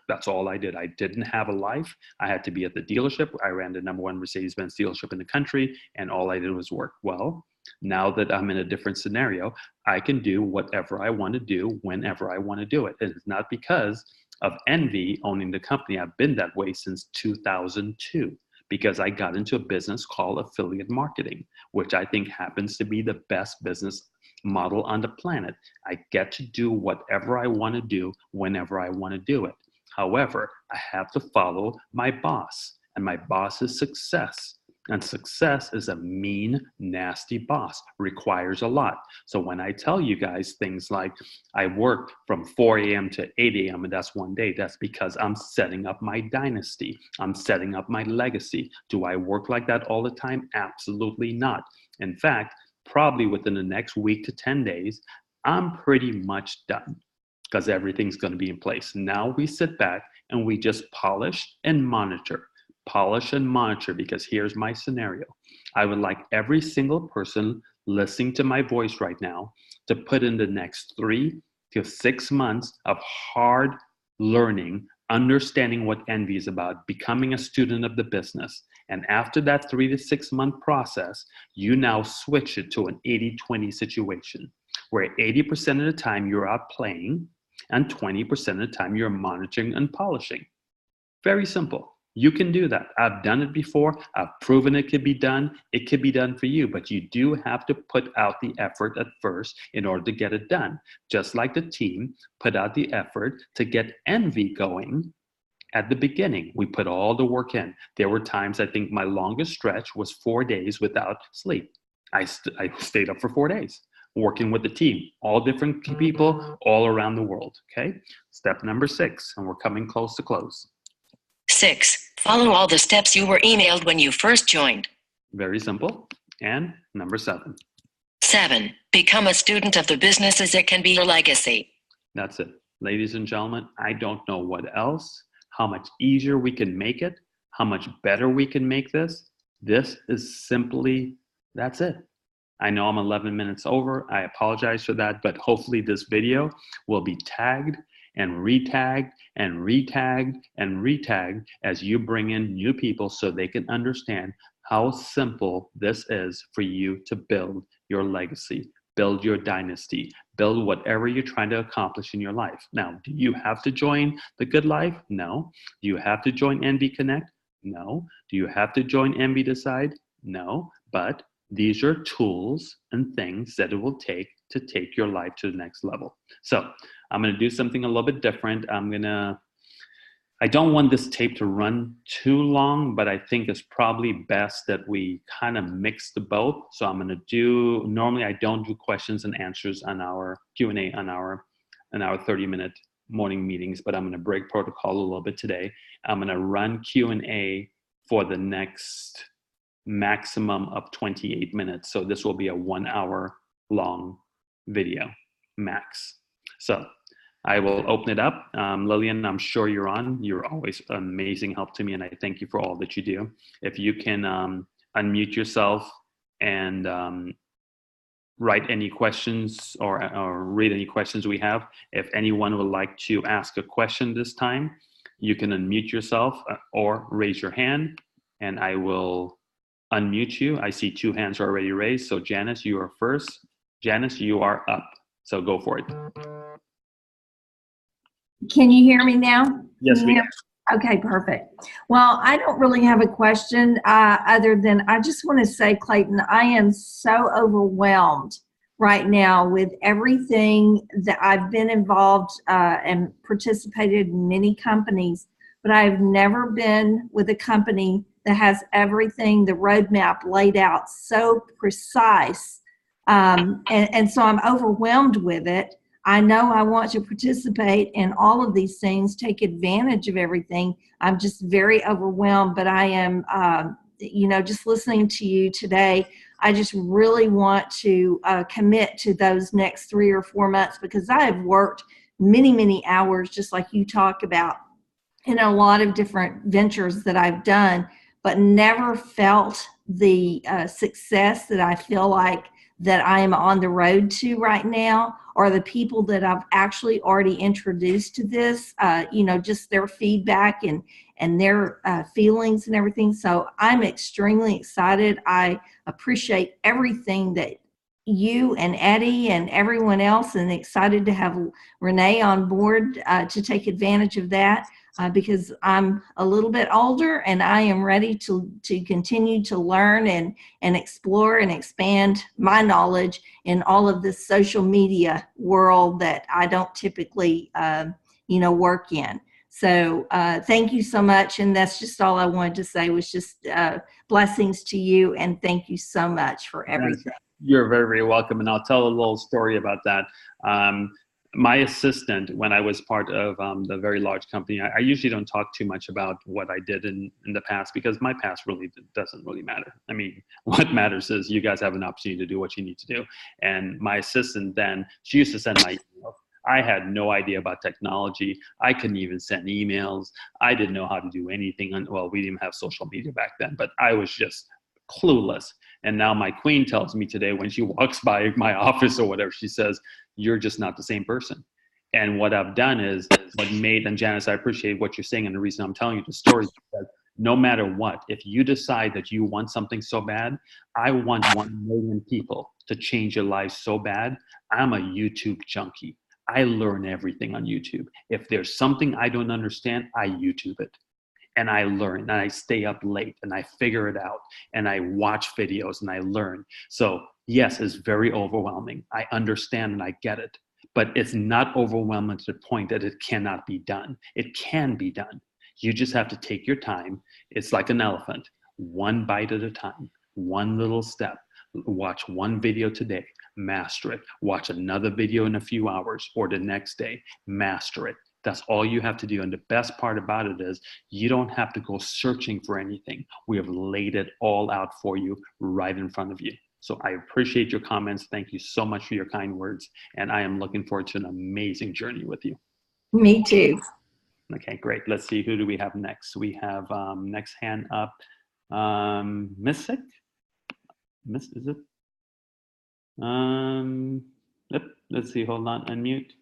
Speaker 1: That's all I did. I didn't have a life. I had to be at the dealership. I ran the #1 Mercedes-Benz dealership in the country, and all I did was work. Well, now that I'm in a different scenario, I can do whatever I want to do whenever I want to do it. And it's not because of envy owning the company. I've been that way since 2002, because I got into a business called affiliate marketing, which I think happens to be the best business model on the planet. I get to do whatever I want to do whenever I want to do it. However, I have to follow my boss. and my boss is success. And success is a mean, nasty boss, requires a lot. So when I tell you guys things like I work from 4 a.m. to 8 a.m. and that's one day, that's because I'm setting up my dynasty. I'm setting up my legacy. Do I work like that all the time? Absolutely not. In fact, probably within the next week to 10 days, I'm pretty much done because everything's going to be in place. Now we sit back and we just polish and monitor. Polish and monitor, because here's my scenario. I would like every single person listening to my voice right now to put in the next 3 to 6 months of hard learning, understanding what envy is about, becoming a student of the business. And after that 3 to 6 month process, you now switch it to an 80-20 situation where 80% of the time you're out playing and 20% of the time you're monitoring and polishing. Very simple. You can do that. I've done it before. I've proven it could be done. It could be done for you, but you do have to put out the effort at first in order to get it done. Just like the team put out the effort to get envy going at the beginning. We put all the work in. There were times, I think my longest stretch was 4 days without sleep. I stayed up for 4 days working with the team, all different people all around the world, okay? Step number 6, and we're coming close to close.
Speaker 3: 6. Follow all the steps you were emailed when you first joined.
Speaker 1: Very simple. And number 7.
Speaker 3: 7. Become a student of the business as it can be your legacy.
Speaker 1: That's it. Ladies and gentlemen, I don't know what else, how much easier we can make it, how much better we can make this. This is simply, that's it. I know I'm 11 minutes over. I apologize for that, but hopefully this video will be tagged and retagged and retagged and retagged as you bring in new people so they can understand how simple this is for you to build your legacy, build your dynasty, build whatever you're trying to accomplish in your life. Now, do you have to join the Good Life? No. Do you have to join Envy Connect? No. Do you have to join Envy Decide? No. But these are tools and things that it will take to take your life to the next level. So I'm going to do something a little bit different. I don't want this tape to run too long, but I think it's probably best that we kind of mix the both. So I'm going to do, normally I don't do questions and answers on our Q&A on our 30-minute morning meetings, but I'm going to break protocol a little bit today. I'm going to run Q&A for the next maximum of 28 minutes. So this will be a 1 hour long video max. So I will open it up. Lillian, I'm sure you're on. You're always an amazing help to me, and I thank you for all that you do. If you can unmute yourself and write any questions or read any questions we have. If anyone would like to ask a question this time, you can unmute yourself or raise your hand, and I will unmute you. I see 2 hands already raised. So Janice, you are first. Janice, you are up. So go for it.
Speaker 4: Can you hear me now?
Speaker 1: Yes, we can.
Speaker 4: Okay, perfect. Well, I don't really have a question other than I just want to say, Clayton, I am so overwhelmed right now with everything that I've been involved and participated in many companies, but I've never been with a company that has everything, the roadmap laid out so precise. And so I'm overwhelmed with it. I know I want to participate in all of these things, take advantage of everything. I'm just very overwhelmed, but I am, just listening to you today, I just really want to commit to those next 3 or 4 months because I have worked many, many hours, just like you talk about, in a lot of different ventures that I've done, but never felt the success that I feel like that I am on the road to right now, or the people that I've actually already introduced to this, just their feedback and their feelings and everything. So I'm extremely excited. I appreciate everything that you and Eddie and everyone else, and excited to have Renee on board to take advantage of that. Because I'm a little bit older and I am ready to continue to learn and explore and expand my knowledge in all of this social media world that I don't typically, work in. So thank you so much. And that's just all I wanted to say was just blessings to you. And thank you so much for everything.
Speaker 1: You're very, very welcome. And I'll tell a little story about that. My assistant, when I was part of the very large company, I usually don't talk too much about what I did in the past, because my past really doesn't really matter. I mean, what matters is you guys have an opportunity to do what you need to do. And my assistant then, she used to send my emails. I had no idea about technology. I couldn't even send emails. I didn't know how to do anything. Well, we didn't have social media back then, but I was just clueless. And now my queen tells me today, when she walks by my office or whatever, she says, you're just not the same person. And what I've done is what made, and Janice, I appreciate what you're saying. And the reason I'm telling you the story is because no matter what, if you decide that you want something so bad, I want 1 million people to change your life so bad. I'm a YouTube junkie. I learn everything on YouTube. If there's something I don't understand, I YouTube it. And I learn, and I stay up late, and I figure it out, and I watch videos, and I learn. So yes, it's very overwhelming. I understand and I get it, but it's not overwhelming to the point that it cannot be done. It can be done. You just have to take your time. It's like an elephant, 1 bite at a time, 1 little step. Watch 1 video today, master it. Watch another video in a few hours or the next day, master it. That's all you have to do. And the best part about it is you don't have to go searching for anything. We have laid it all out for you right in front of you. So I appreciate your comments. Thank you so much for your kind words. And I am looking forward to an amazing journey with you.
Speaker 4: Me too.
Speaker 1: Okay, great. Let's see, who do we have next? We have next hand up, Missick. Is it? Yep. Let's see. Hold on. Unmute.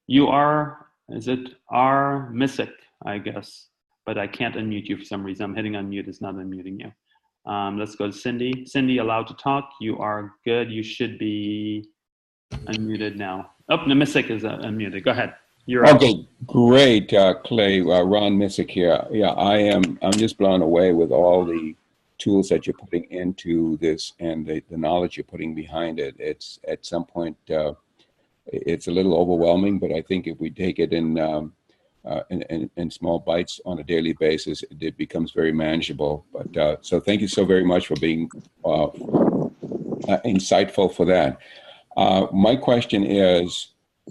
Speaker 1: You are. Is it R Missick? I guess, but I can't unmute you for some reason. I'm hitting unmute. It's not unmuting you. Let's go to Cindy. Cindy, allowed to talk. You are good. You should be unmuted now. Oh, no, Missick is unmuted. Go ahead. You're
Speaker 5: okay. Great, Clay. Ron Missick here. Yeah, I'm just blown away with all the tools that you're putting into this and the knowledge you're putting behind it. It's at some point it's a little overwhelming, but I think if we take it in small bites on a daily basis, it becomes very manageable. But so thank you so very much for being insightful for that. My question is,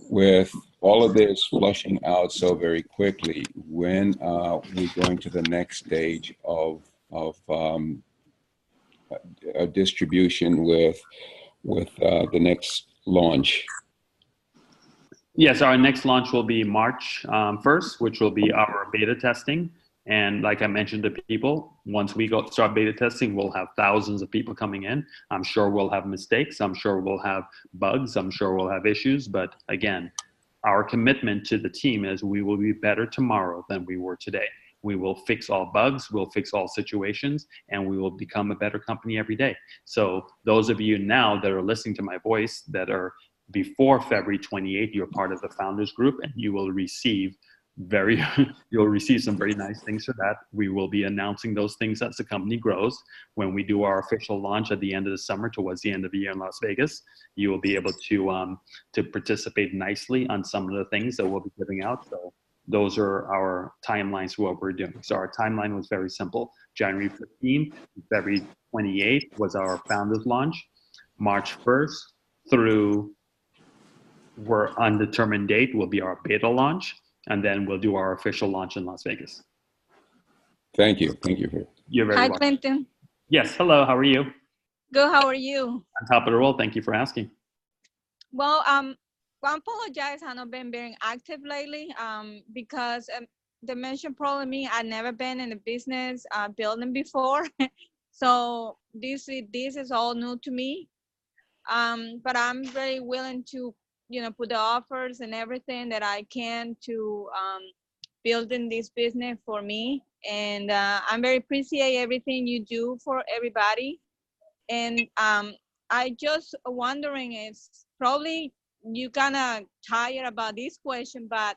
Speaker 5: with all of this flushing out so very quickly, when are we going to the next stage of distribution with the next launch?
Speaker 1: Yes, our next launch will be March 1st, which will be our beta testing. And like I mentioned to people, once we start beta testing, we'll have thousands of people coming in. I'm sure we'll have mistakes. I'm sure we'll have bugs. I'm sure we'll have issues. But again, our commitment to the team is we will be better tomorrow than we were today. We will fix all bugs, we'll fix all situations, and we will become a better company every day. So those of you now that are listening to my voice that are before February 28th, you're part of the founders group, and you will receive you'll receive some very nice things for that. We will be announcing those things as the company grows. When we do our official launch at the end of the summer, towards the end of the year in Las Vegas, you will be able to participate nicely on some of the things that we'll be giving out. So those are our timelines for what we're doing. So our timeline was very simple. January 15th, February 28th was our founders launch. March 1st through we're undetermined date will be our beta launch. And then we'll do our official launch in Las Vegas.
Speaker 5: Thank you. Thank you.
Speaker 1: You're very welcome.
Speaker 6: Hi, Clinton.
Speaker 1: Yes. Hello. How are you?
Speaker 6: Good. How are you?
Speaker 1: On top of the roll. Thank you for asking.
Speaker 6: Well, I apologize. I've not been very active lately because the mention probably me. I've never been in a business building before. So this is all new to me. But I'm very willing to put the offers and everything that I can to building this business for me. And I'm very appreciate everything you do for everybody. And I just wondering, it's probably you kind of tired about this question, but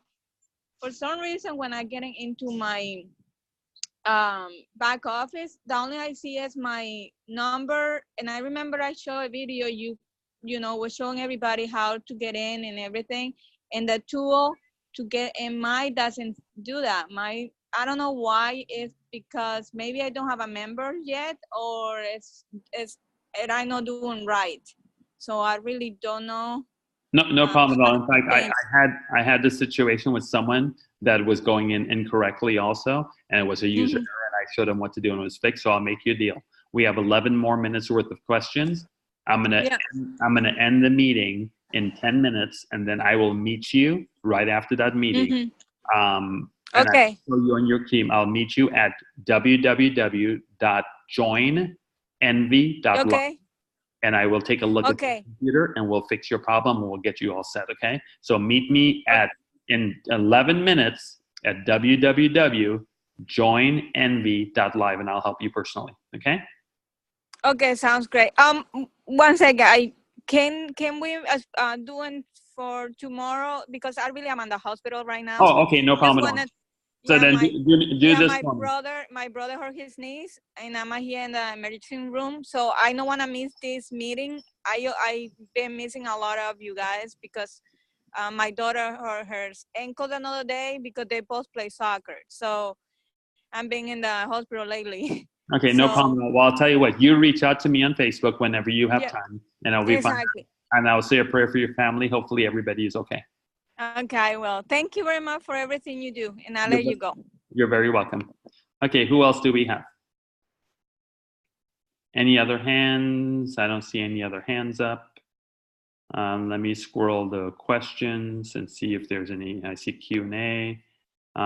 Speaker 6: for some reason, when I getting into my back office, the only I see is my number. And I remember I showed a video was showing everybody how to get in and everything, and the tool, to get, and mine doesn't do that. I don't know why. It's because maybe I don't have a member yet, or it's and I'm not doing right. So I really don't know.
Speaker 1: No problem at all. In fact,
Speaker 6: Thanks.
Speaker 1: I had this situation with someone that was going in incorrectly also, and it was a user
Speaker 6: Mhm.
Speaker 1: error, and I showed them what to do, and it was fixed. So I'll make you a deal. We have 11 more minutes worth of questions. I'm
Speaker 6: Yeah.
Speaker 1: gonna end the meeting in 10 minutes, and then I will meet you right after that meeting.
Speaker 6: Mhm.
Speaker 1: And I
Speaker 6: Okay.
Speaker 1: will you and your team. I'll meet you at www.joinenvy.live.
Speaker 6: Okay.
Speaker 1: And I will take a look at the
Speaker 6: Okay.
Speaker 1: computer and we'll fix your problem and we'll get you all set, okay? So meet me in 11 minutes at www.joinenvy.live and I'll help you personally, okay?
Speaker 6: Okay. Sounds great. One second. Can we do it for tomorrow, because I really am in the hospital right now.
Speaker 1: Oh, okay, no
Speaker 6: Just
Speaker 1: problem at all.
Speaker 6: wanna.
Speaker 1: So
Speaker 6: Yeah,
Speaker 1: then do this
Speaker 6: my
Speaker 1: for me.
Speaker 6: brother hurt his knees, and I'm here in the emergency room. So I don't want to miss this meeting. I've been missing a lot of you guys because my daughter hurt her ankle another day because they both play soccer. So I'm being in the hospital lately.
Speaker 1: Okay, no
Speaker 6: So
Speaker 1: problem at all. Well, I'll tell you what, you reach out to me on Facebook whenever you have
Speaker 6: yeah,
Speaker 1: time and I'll be fine.
Speaker 6: exactly.
Speaker 1: And I'll say a prayer for your family. Hopefully everybody is okay.
Speaker 6: Okay, well, thank you very much for everything you do, and I'll
Speaker 1: You're
Speaker 6: let you go.
Speaker 1: You're very welcome. Okay, who else do we have? Any other hands? I don't see any other hands up. Let me scroll the questions and see if there's any. I see Q&A.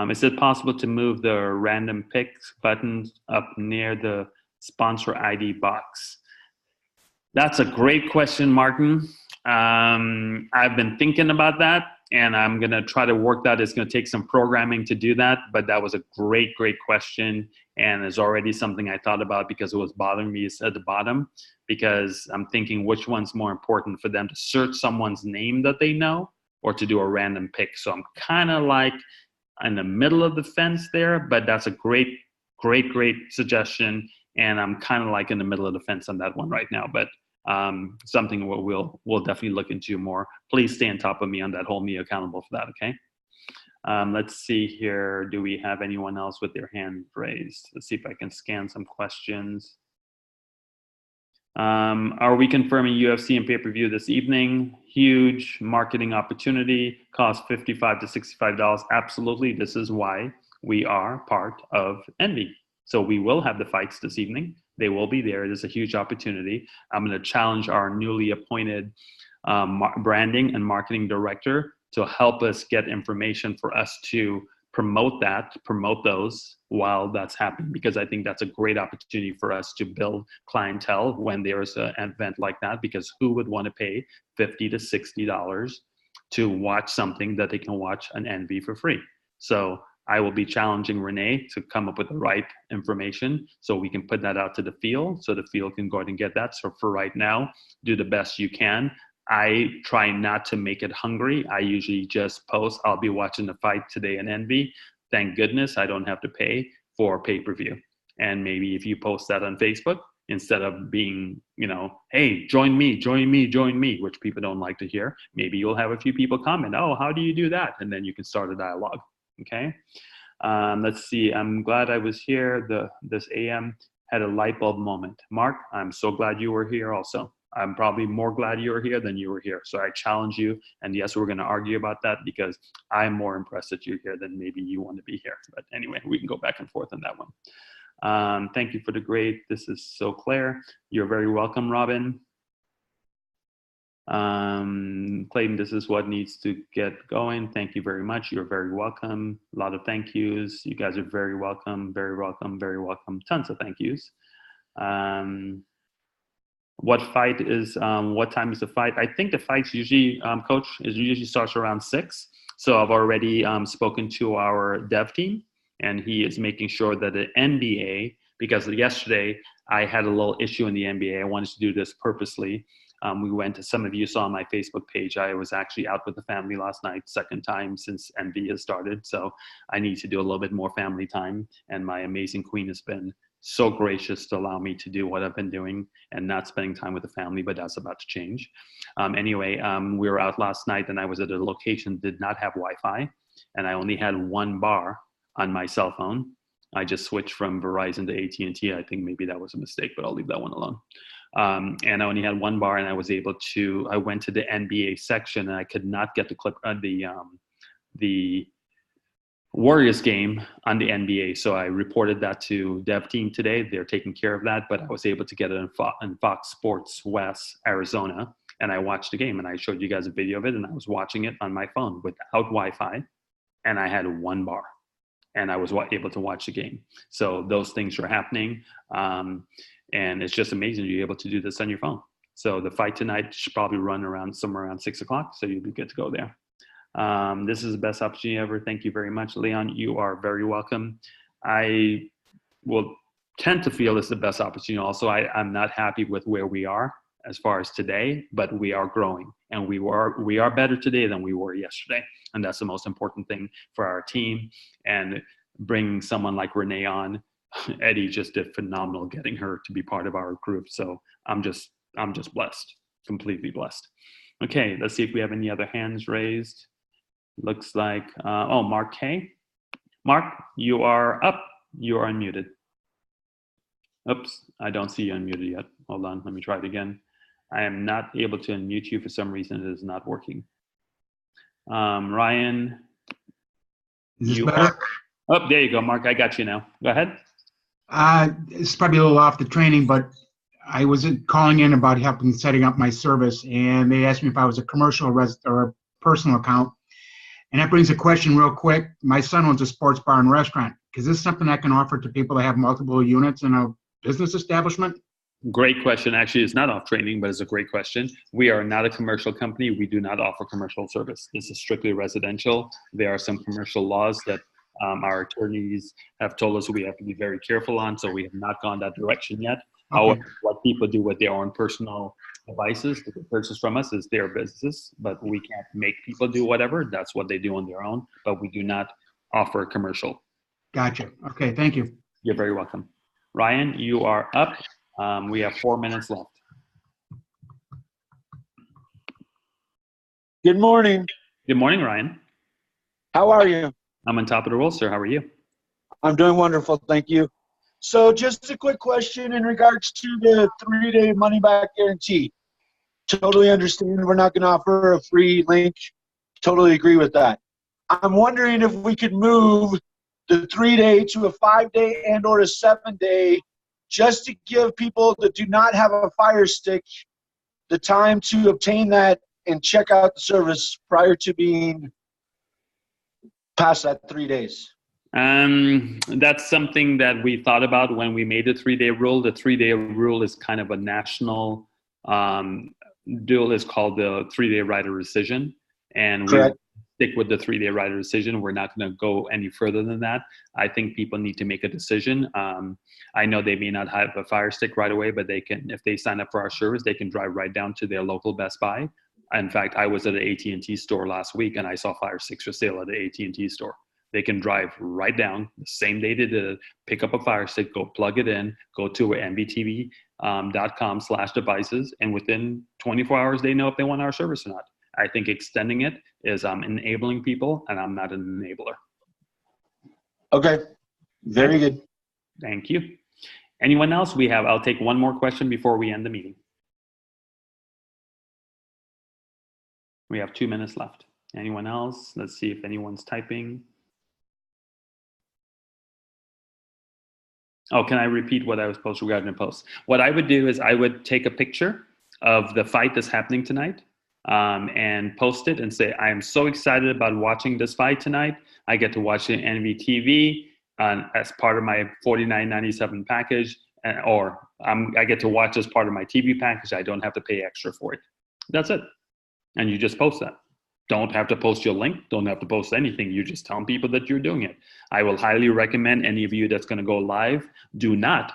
Speaker 1: Is it possible to move the random picks button up near the sponsor ID box? That's a great question, Martin. I've been thinking about that and I'm going to try to work that. It's going to take some programming to do that, but that was a great question. And it's already something I thought about because it was bothering me at the bottom, because I'm thinking which one's more important for them to search someone's name that they know or to do a random pick. So I'm kind of like in the middle of the fence there, but that's a great suggestion. And I'm kind of like in the middle of the fence on that one right now, but something we'll definitely look into more. Please stay on top of me on that. Hold me accountable for that, okay? Let's see here. Do we have anyone else with their hand raised? Let's see if I can scan some questions. Are we confirming UFC and pay-per-view this evening? Huge marketing opportunity, cost $55 to $65. Absolutely. This is why we are part of Envy. So we will have the fights this evening. They will be there. It is a huge opportunity. I'm going to challenge our newly appointed branding and marketing director to help us get information for us to promote those while that's happening, because I think that's a great opportunity for us to build clientele when there's an event like that, because who would want to pay $50 to $60 to watch something that they can watch on Envy for free? So I will be challenging Renee to come up with the right information so we can put that out to the field so the field can go ahead and get that. So for right now, do the best you can. I try not to make it hungry. I usually just post, I'll be watching the fight today in Envy. Thank goodness I don't have to pay for pay-per-view. And maybe if you post that on Facebook, instead of being, hey, join me, which people don't like to hear, maybe you'll have a few people comment, oh, how do you do that? And then you can start a dialogue, okay? Let's see, I'm glad I was here. This AM had a light bulb moment. Mark, I'm so glad you were here also. I'm probably more glad you were here than you were here. So I challenge you. And yes, we're going to argue about that because I'm more impressed that you're here than maybe you want to be here. But anyway, we can go back and forth on that one. Thank you for the grade. This is so clear. You're very welcome, Robin. Clayton, this is what needs to get going. Thank you very much. You're very welcome. A lot of thank yous. You guys are very welcome, very welcome, very welcome. Tons of thank yous. What fight is, what time is the fight? I think the fight's usually, Coach, usually starts around 6. So I've already spoken to our dev team, and he is making sure that the NBA, because yesterday I had a little issue in the NBA. I wanted to do this purposely. We went to, some of you saw on my Facebook page, I was actually out with the family last night, second time since NV has started. So I need to do a little bit more family time. And my amazing queen has been so gracious to allow me to do what I've been doing and not spending time with the family, but that's about to change. Anyway, we were out last night and I was at a location that did not have Wi-Fi. and I only had one bar on my cell phone. I just switched from Verizon to AT&T. I think maybe that was a mistake, but I'll leave that one alone. And I only had one bar, and I was able to. I went to the NBA section, and I could not get the Warriors game on the NBA. So I reported that to dev team today. They're taking care of that, but I was able to get it in Fox Sports West, Arizona, and I watched the game, and I showed you guys a video of it, and I was watching it on my phone without Wi-Fi, and I had one bar, and I was able to watch the game. So those things are happening, and it's just amazing you're able to do this on your phone. So the fight tonight should probably run somewhere around 6 o'clock, so you'll be good to go there. This is the best opportunity ever. Thank you very much, Leon. You are very welcome. I will tend to feel it's the best opportunity. Also, I'm not happy with where we are as far as today, but we are growing, and we are better today than we were yesterday, and that's the most important thing for our team. And bringing someone like Renee on, Eddie just did phenomenal getting her to be part of our group. So I'm just blessed, completely blessed. Okay, let's see if we have any other hands raised. Looks like, Mark K. Mark, you are up. You are unmuted. Oops, I don't see you unmuted yet. Hold on, let me try it again. I am not able to unmute you for some reason. It is not working. Ryan.
Speaker 7: Is this better?
Speaker 1: Oh, there you go, Mark. I got you now. Go ahead.
Speaker 7: It's probably a little off the training, but I was calling in about helping setting up my service, and they asked me if I was a commercial or a personal account. And that brings a question real quick. My son owns a sports bar and restaurant. Is this something I can offer to people that have multiple units in a business establishment?
Speaker 1: Great question. Actually, it's not off training, but it's a great question. We are not a commercial company. We do not offer commercial service. This is strictly residential. There are some commercial laws that our attorneys have told us we have to be very careful on, so we have not gone that direction yet.
Speaker 7: Okay.
Speaker 1: However, what people do with their own personal devices to purchase from us is their business, but we can't make people do whatever. That's what they do on their own, but we do not offer commercial.
Speaker 7: Gotcha. Okay, thank you.
Speaker 1: You're very welcome. Ryan, you are up. We have 4 minutes left.
Speaker 8: Good morning.
Speaker 1: Good morning, Ryan.
Speaker 8: How are you?
Speaker 1: I'm on top of the roll, sir. How are you?
Speaker 8: I'm doing wonderful, thank you. So just a quick question in regards to the 3-day money-back guarantee. Totally understand we're not going to offer a free link. Totally agree with that. I'm wondering if we could move the 3-day to a 5-day and or a 7-day just to give people that do not have a Fire Stick the time to obtain that and check out the service prior to being past that 3 days.
Speaker 1: That's something that we thought about when we made the 3-day rule. The 3-day rule is kind of a national deal. Is called the 3-day right of rescission, and
Speaker 8: Correct.
Speaker 1: we stick with the 3-day right of rescission. We're not going to go any further than that. I think people need to make a decision. I know they may not have a Fire Stick right away, but they can, if they sign up for our service, they can drive right down to their local Best Buy. In fact, I was at an AT&T store last week, and I saw Fire Sticks for sale at the AT&T store. They can drive right down the same day they did it, pick up a Fire Stick, go plug it in, go to mvtv.com/devices, and within 24 hours, they know if they want our service or not. I think extending it is enabling people, and I'm not an enabler.
Speaker 8: Okay, very good.
Speaker 1: Thank you. Anyone else? I'll take one more question before we end the meeting. We have 2 minutes left. Anyone else? Let's see if anyone's typing. Oh, can I repeat what I was supposed to regarding the post? What I would do is I would take a picture of the fight that's happening tonight and post it and say, I am so excited about watching this fight tonight. I get to watch it on NVTV as part of my $49.97 package, I get to watch as part of my TV package. I don't have to pay extra for it. That's it. And you just post that. Don't have to post your link. Don't have to post anything. You just tell people that you're doing it. I will highly recommend any of you that's going to go live, do not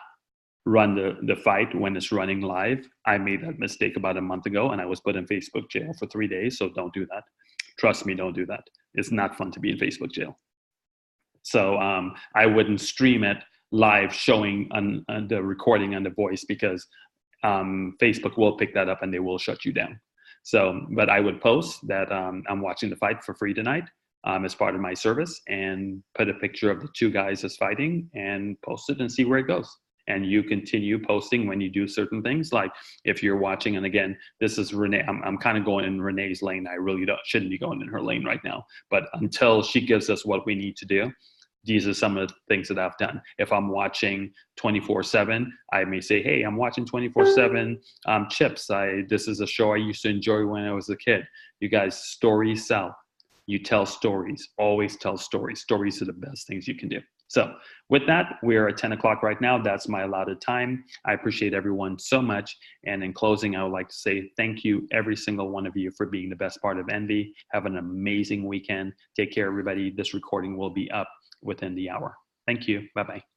Speaker 1: run the fight when it's running live. I made that mistake about a month ago, and I was put in Facebook jail for 3 days, so don't do that. Trust me, don't do that. It's not fun to be in Facebook jail. So I wouldn't stream it live showing on the recording and the voice, because Facebook will pick that up and they will shut you down. So, but I would post that I'm watching the fight for free tonight. as part of my service, and put a picture of the two guys that's fighting and post it and see where it goes. And you continue posting when you do certain things. Like if you're watching, and again, this is Renee, I'm kind of going in Renee's lane. I really shouldn't be going in her lane right now. But until she gives us what we need to do, these are some of the things that I've done. If I'm watching 24/7, I may say, hey, I'm watching 24/7 Chips. This is a show I used to enjoy when I was a kid. You guys, stories sell. You tell stories. Always tell stories. Stories are the best things you can do. So with that, we're at 10 o'clock right now. That's my allotted time. I appreciate everyone so much. And in closing, I would like to say thank you, every single one of you, for being the best part of Envy. Have an amazing weekend. Take care, everybody. This recording will be up within the hour. Thank you. Bye-bye.